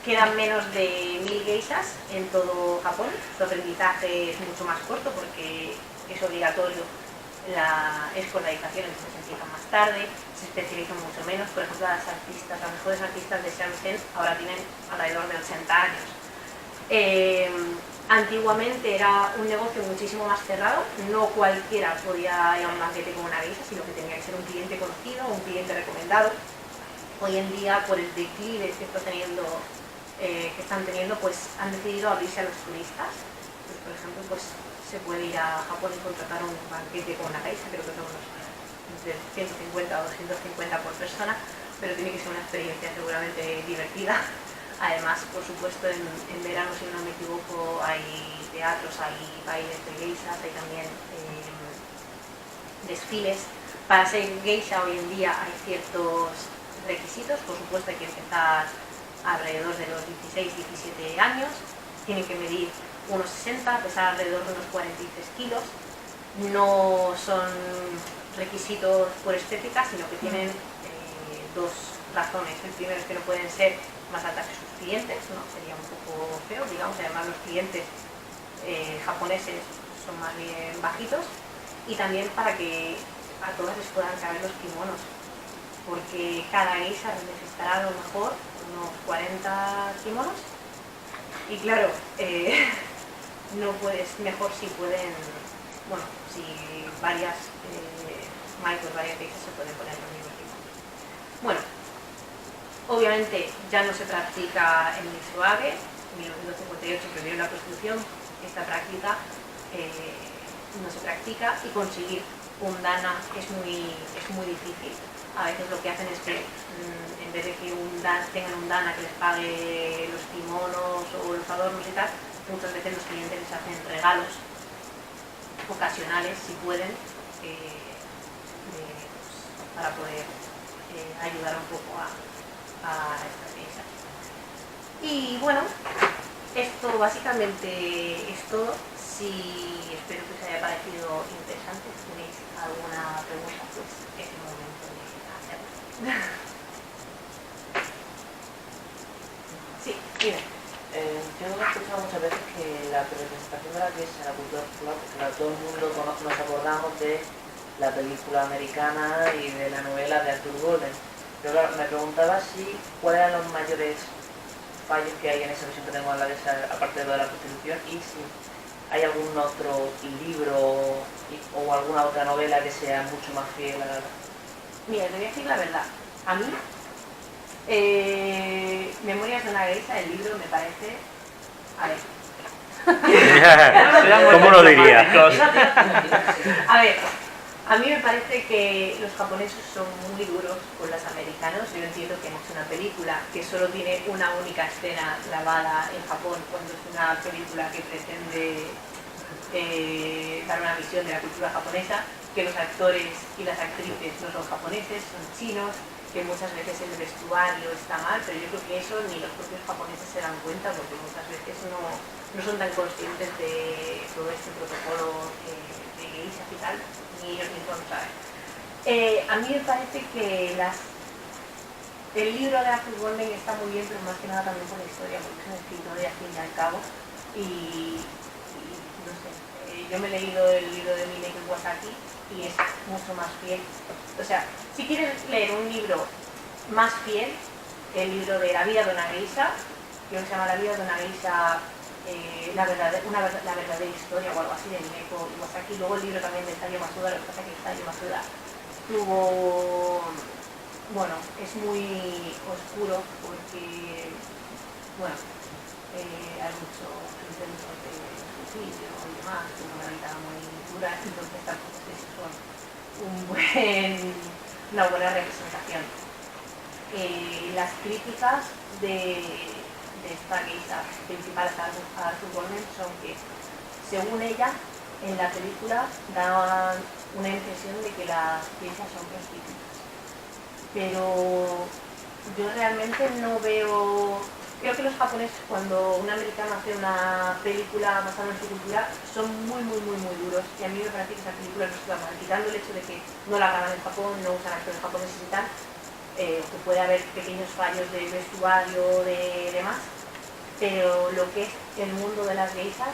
quedan menos de 1000 geishas en todo Japón. Su aprendizaje es mucho más corto porque es obligatorio la escolarización, entonces empiezan más tarde, se especializan mucho menos. Por ejemplo, las mejores artistas de Shamisen ahora tienen alrededor de 80 años. Antiguamente era un negocio muchísimo más cerrado, no cualquiera podía ir a un banquete con una geisha, sino que tenía que ser un cliente conocido, un cliente recomendado. Hoy en día, por el declive que están teniendo, pues han decidido abrirse a los turistas. Pues, por ejemplo, pues se puede ir a Japón y contratar un banquete con una geisha, creo que son unos entre 150 o 250 por persona, pero tiene que ser una experiencia seguramente divertida. Además, por supuesto, en verano, si no me equivoco, hay teatros, hay bailes de geishas, hay también desfiles. Para ser geisha hoy en día hay ciertos requisitos. Por supuesto, hay que empezar alrededor de los 16, 17 años. Tienen que medir unos 60, pesar alrededor de unos 43 kilos. No son requisitos por estética, sino que tienen dos razones. El primero es que no pueden ser más altas que sus clientes, ¿no? Sería un poco feo, digamos. Además, los clientes japoneses son más bien bajitos, y también para que a todas les puedan caber los kimonos, porque cada geisha necesitará a lo mejor unos 40 kimonos, y claro, no puedes, mejor si pueden, bueno, si varias geishas se pueden poner los mismos kimonos. Bueno, obviamente ya no se practica el Mitsuage. En 1958 prohibieron la prostitución. Esta práctica no se practica, y conseguir un dana es muy difícil. A veces lo que hacen es que en vez de que tengan un dana que les pague los kimonos o los adornos y tal, muchas veces los clientes les hacen regalos ocasionales, si pueden, para poder ayudar un poco a esta geisha. Y bueno, esto básicamente es todo. Espero que os haya parecido interesante. Si tenéis alguna pregunta, pues es el momento de hacerla. Sí, dime. Yo he escuchado muchas veces que la representación de la geisha en la cultura popular, porque todo el mundo nos acordamos de la película americana y de la novela de Arthur Golden. Pero claro, me preguntaba cuáles eran los mayores fallos que hay en esa visión que tenemos de la geisha, aparte de lo de la prostitución, y si hay algún otro libro o alguna otra novela que sea mucho más fiel a la... Mira, te voy a decir la verdad. A mí, Memorias de una geisha, el libro me parece... A ver... ¿Cómo lo diría? A ver, a mí me parece que los japoneses son muy duros con los americanos. Yo entiendo que han hecho una película que solo tiene una única escena grabada en Japón, cuando es una película que pretende dar una visión de la cultura japonesa, que los actores y las actrices no son japoneses, son chinos, que muchas veces el vestuario está mal, pero yo creo que eso ni los propios japoneses se dan cuenta, porque muchas veces no son tan conscientes de todo este protocolo de geishas y tal, ni ellos mismos lo saben. A mí me parece que El libro de Arthur Golden está muy bien, pero más que nada también por la historia, porque es un escritor de al fin y al cabo. Y no sé, yo me he leído el libro de Mineko Iwasaki y es mucho más fiel. O sea, si quieres leer un libro más fiel, el libro de La vida de una geisha, creo que se llama La vida de una geisha, la verdadera historia o algo así, de Mineko Iwasaki. Luego el libro también de Tayo Masuda, lo que pasa es que Tayo Masuda tuvo... Bueno, es muy oscuro porque, bueno, hay muchos intentos de suicidio y demás, tiene una vida muy dura, entonces tampoco sé si son una buena representación. Las críticas de esta geisha principal a Arthur Golden son que, según ella, en la película daban una impresión de que las geishas son prostitutas. Pero yo realmente no veo... Creo que los japoneses, cuando un americano hace una película basada en su cultura, son muy duros, y a mí me parece que esa película no está mal, quitando el hecho de que no la graban en Japón, no usan actores japoneses y tal, que puede haber pequeños fallos de vestuario, de demás, pero lo que es el mundo de las geishas,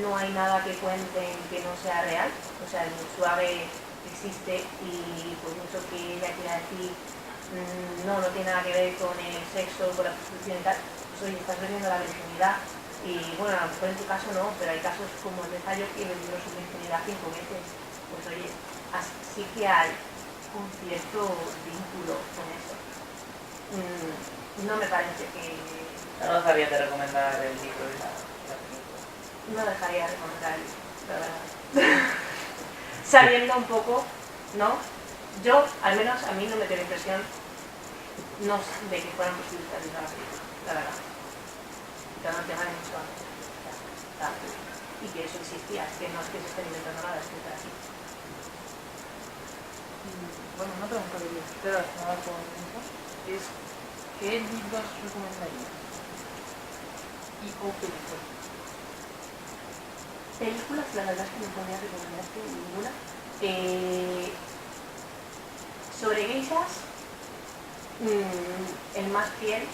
no hay nada que cuenten que no sea real. O sea, el suave existe y por mucho que ella quiera decir no tiene nada que ver con el sexo, con la prostitución y tal, pues oye, estás vendiendo la virginidad y bueno, a lo mejor en tu caso no, pero hay casos como el de Tayo que vendió su virginidad 5 veces, pues oye, así que hay un cierto vínculo con eso. No me parece que... No dejaría de recomendar el libro y la película. No dejaría de recomendar el libro, la verdad. Sabiendo un poco, ¿no? Yo, al menos, a mí no me dio la impresión de que fueran prostitutas de la película, la verdad. Ya no te vale mucho antes. Y que eso existía, es que no es que se esté inventando nada, es que está así. Bueno, una pregunta que yo relacionada con eso es: ¿qué libros recomendarías? ¿Y o películas? Películas, la verdad es que no podría recomendarte ninguna. Sobre geishas, el más fiel,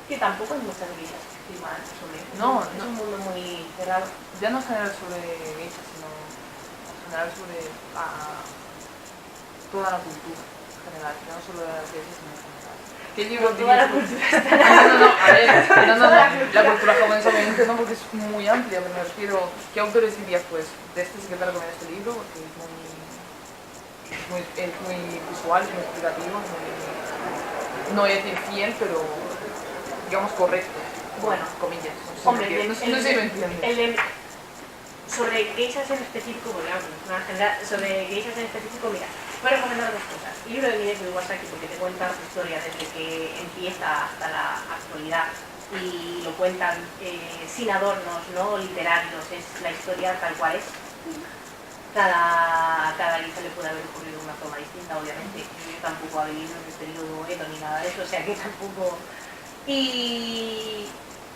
que tampoco hay muchas geishas que escriban sobre eso. No, es un mundo muy cerrado. Ya no en general sobre geishas, sino en general sobre toda la cultura en general, no solo de las geishas, sino en general. ¿Qué libros Toda la dirías? cultura A ver, la cultura japonesa obviamente no, porque es muy amplia, pero me refiero, ¿qué autores dirías? Pues de este sí que te recomiendo este libro, porque es muy visual, es muy explicativo, no voy a decir fiel, pero digamos correcto, Bueno, comillas. hombre, no sé si me entiendes. Sobre geishas en específico, porque en general, sobre geishas en específico, mira, voy a recomendar dos cosas. El libro de Mineko Iwasaki, porque te cuenta su historia desde que empieza hasta la actualidad y lo cuentan sin adornos, no literarios, es la historia tal cual es. Cada geisha le puede haber ocurrido de una forma distinta, obviamente. Yo tampoco he vivido en el periodo Edo ni nada de eso, o sea que tampoco... Y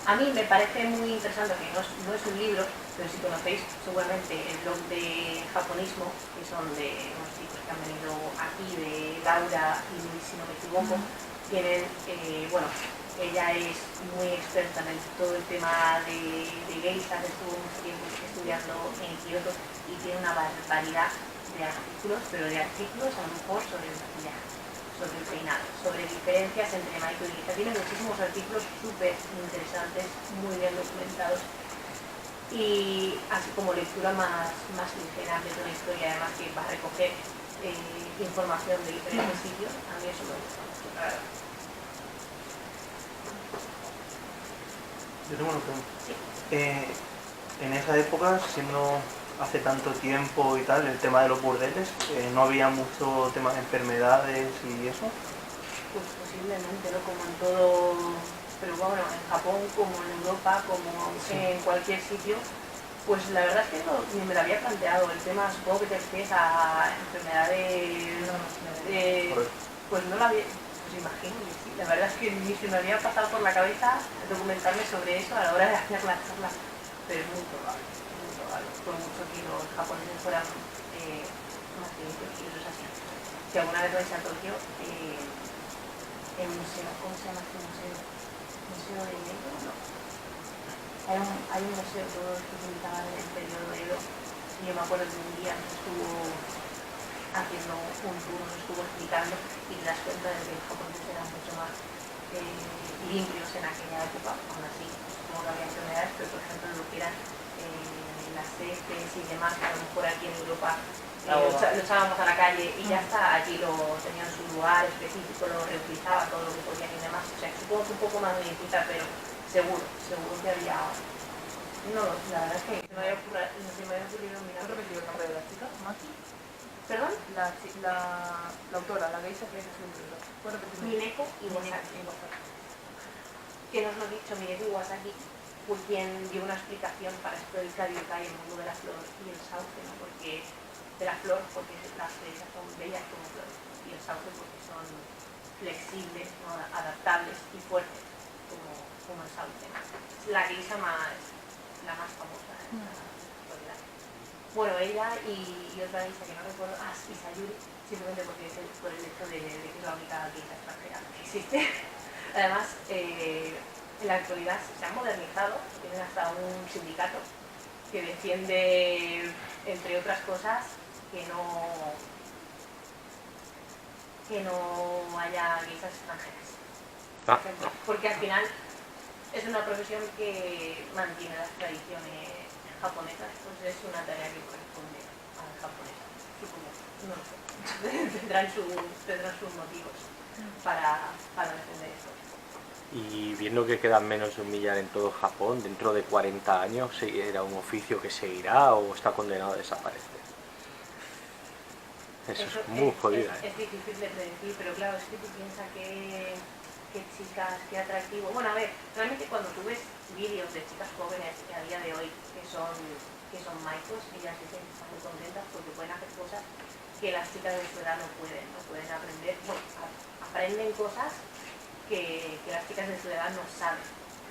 a mí me parece muy interesante, que no es un libro, pero si conocéis seguramente el blog de japonismo, que son de unos chicos que han venido aquí, de Laura y Luis, si no me equivoco, tienen, bueno, ella es muy experta en todo el tema de geishas, estuvo mucho tiempo estudiando en Kioto y tiene una barbaridad de artículos, pero de artículos a lo mejor sobre el maquillaje, sobre el peinado, sobre diferencias entre maito y geisha. Tiene muchísimos artículos súper interesantes, muy bien documentados, y así como lectura más ligera de una historia, además que va a recoger información de diferentes sitios. A mí eso me gusta mucho, la verdad. Yo tengo una pregunta. Sí. En esa época, siendo hace tanto tiempo y tal, el tema de los burdeles, ¿no había mucho tema de enfermedades y eso? Pues posiblemente, ¿no? Como en todo, pero bueno, en Japón, como en Europa, como en cualquier sitio, pues la verdad es que ni me lo había planteado. El tema, supongo que te refieres a enfermedades, pues no lo había, pues imagino que sí. La verdad es que ni se me había pasado por la cabeza documentarme sobre eso a la hora de hacer la charla, pero es muy probable, por mucho que los japoneses fueran más limpios, y eso es así. Si alguna vez vais a Tokio, el museo, ¿cómo se llama este museo? ¿Museo de Edo? No. Hay un museo todo que se ubicaba en el periodo de Edo. Y yo me acuerdo que un día nos estuvo haciendo un tour, nos estuvo explicando y te das cuenta de que los japoneses eran mucho más limpios en aquella época. Aún así, supongo que había enfermedades, pero por ejemplo lo que eran las heces y demás, que a lo mejor aquí en Europa lo echábamos a la calle y ya está, allí lo tenían en su lugar específico, lo reutilizaban todo lo que podían y demás. O sea, supongo que un poco más limpieza, pero seguro que había... No, la verdad es que se me había ocurrido mirar. ¿Has repetido el nombre de la chica? ¿Maki? ¿Perdón? La autora, la geisha que es el libro. ¿Puedes repetirme? Mineko Iwasaki. Que nos lo ha dicho Mineko Iwasaki, fue quien dio una explicación para esto del Karyokai, el mundo de la flor y el sauce, ¿no? Porque de la flor, porque las flores son bellas como flores, y el sauce porque son flexibles, ¿no? Adaptables y fuertes, como el sauce, ¿no? La geisha la más famosa en la actualidad. Bueno, ella y otra geisha que no recuerdo, Isayuri, simplemente porque es por el hecho de que es la única geisha extranjera que existe. Además, en la actualidad se han modernizado, tienen hasta un sindicato que defiende, entre otras cosas, que no haya geishas extranjeras. Por ejemplo, porque al final es una profesión que mantiene las tradiciones japonesas, pues es una tarea que corresponde a las japonesas, supongo, no lo sé. tendrán sus motivos para defender esto. Y viendo que quedan menos de 1 millar en todo Japón, dentro de 40 años, ¿era un oficio que seguirá o está condenado a desaparecer? Eso es muy jodido. Es difícil de predecir, pero claro, es que tú piensas que chicas, qué atractivo. Bueno, a ver, realmente cuando tú ves vídeos de chicas jóvenes que a día de hoy que son maicos, ellas dicen que están muy contentas porque pueden hacer cosas que las chicas de su edad no pueden aprender. Bueno, aprenden cosas que las chicas de su edad no saben,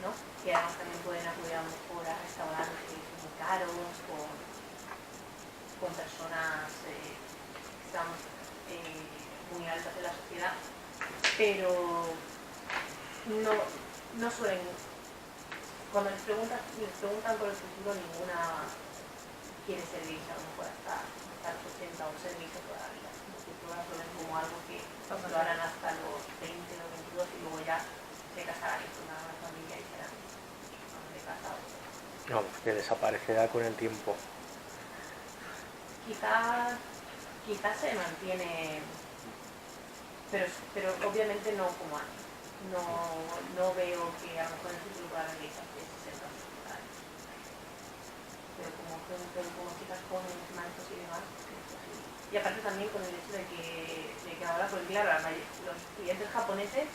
¿no? Que además también pueden acudir a lo mejor a restaurantes muy caros, con personas que están muy altas en la sociedad, pero no suelen, cuando les preguntan por el futuro, ninguna quiere ser geisha, a lo mejor hasta los 80 o ser geisha toda la vida. Porque todas lo ven como algo que lo harán hasta los 20 o 22 y luego ya se casarán y formarán una familia y serán de casados. No, que desaparecerá con el tiempo. Quizás se mantiene, pero obviamente no como antes. No veo que a lo mejor en el futuro pueda haber geishas de 60 o 70 años. Pero como chicas jóvenes, maestros y demás, es posible. Y aparte también con el hecho de que ahora, porque claro, los clientes japoneses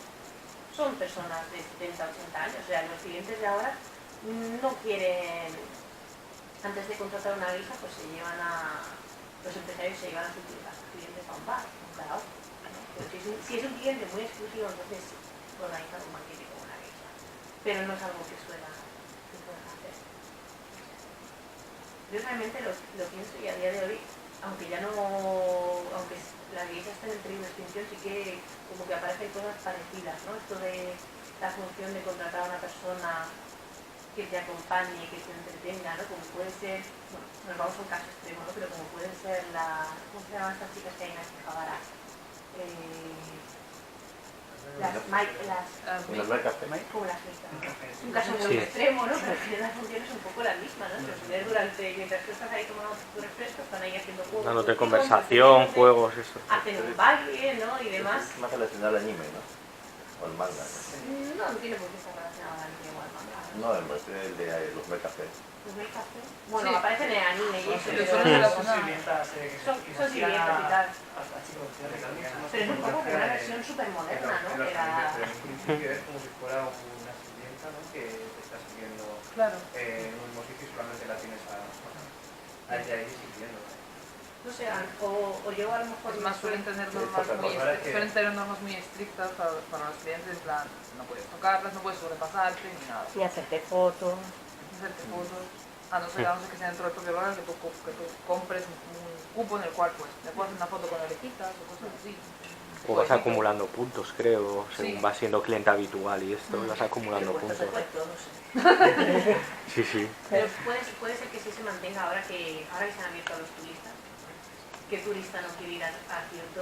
son personas de 70 o 80 años. O sea, los clientes de ahora no quieren, antes de contratar una geisha, pues los empresarios se llevan a sus clientes a un bar, a un karaoke, ¿no? Pero si es un cliente muy exclusivo, entonces organizar un banquete como una geisha, pero no es algo que suelen hacer. Yo realmente lo pienso y a día de hoy, aunque la geisha esté en el peligro de extinción, sí que como que aparecen cosas parecidas, ¿no? Esto de la función de contratar a una persona que te acompañe, que te entretenga, ¿no? Como puede ser, bueno, nos vamos a un caso extremo, ¿no? Pero como pueden ser ¿cómo se llaman estas chicas que hay en Akihabara? Las como las micas. Es un caso muy extremo, ¿no? Pero tienen las funciones un poco las mismas, ¿no? Mientras tú estás ahí tomando tu refresco, están ahí haciendo juegos. Dándote conversación, juegos, eso. Hacen un baile, ¿no? Y demás. Es más relacionado al anime, ¿no? O al manga. No tiene por qué estar relacionado al anime o al manga. No, el de los Mercafé. ¿Los Mercafé? Bueno, sí, aparecen en anime y eso. Son sirvientas y tal. Pero es un poco como una versión súper moderna, ¿no? Pero en un principio es como si fuera una sirvienta, ¿no? Que te está sirviendo en un mismo sitio y solamente la tienes ahí sirviendo. No sé, o yo a lo mejor... Es más, suelen tener normas muy estrictas para los clientes, en plan, no puedes tocarlas, no puedes sobrepasarte ni nada. Y hacerte fotos. A no ser que sea dentro del propio lugar, que tú compres un cupo en el cual pues le puedes hacer una foto con orejitas o cosas así. O vas acumulando puntos, creo, según Sí. vas siendo cliente habitual y esto, vas acumulando Pero cuesta puntos. efecto, no sé. Sí, sí. Pero puede ser que sí se mantenga ahora que se han abierto a los turistas. ¿Qué turista no quiere ir a Kioto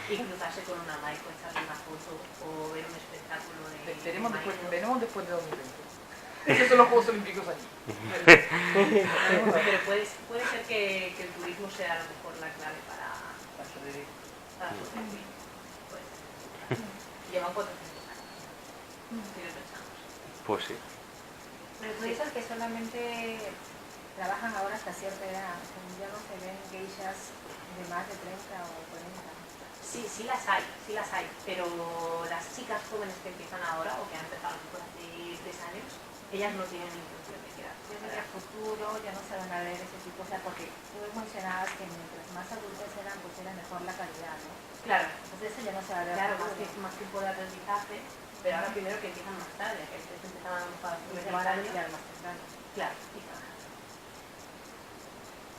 y cruzarse con una Maiko, echarle una foto o ver un espectáculo de Veremos Maiko? después de 2020. Esos son los Juegos Olímpicos allí. Pero puede ser que el turismo sea a lo mejor la clave para sobrevivir. Puede ser. Llevan 400 años. Si lo pensamos. Pues sí. Pero tú dices que solamente trabajan ahora hasta cierta edad, o sea, ya no se ven geishas de más de 30 o 40. Sí las hay, pero las chicas jóvenes que empiezan ahora o que han empezado por hace 3 años, ellas no tienen intención de quedarse. Yo creo que a futuro ya no se van a ver ese tipo, o sea, porque tú mencionabas que mientras más adultas eran, pues era mejor la calidad, ¿no? Claro, Entonces eso ya no se va a ver. claro, más tiempo de aprendizaje, pero ahora primero que empiezan más tarde, que empiezan a lo mejor a los Y se 20 van a años. retirar más temprano. Claro, y trabajar.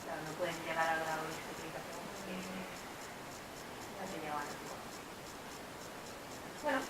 Claro, no pueden llegar al grado de especialización porque ya se llevan. Bueno,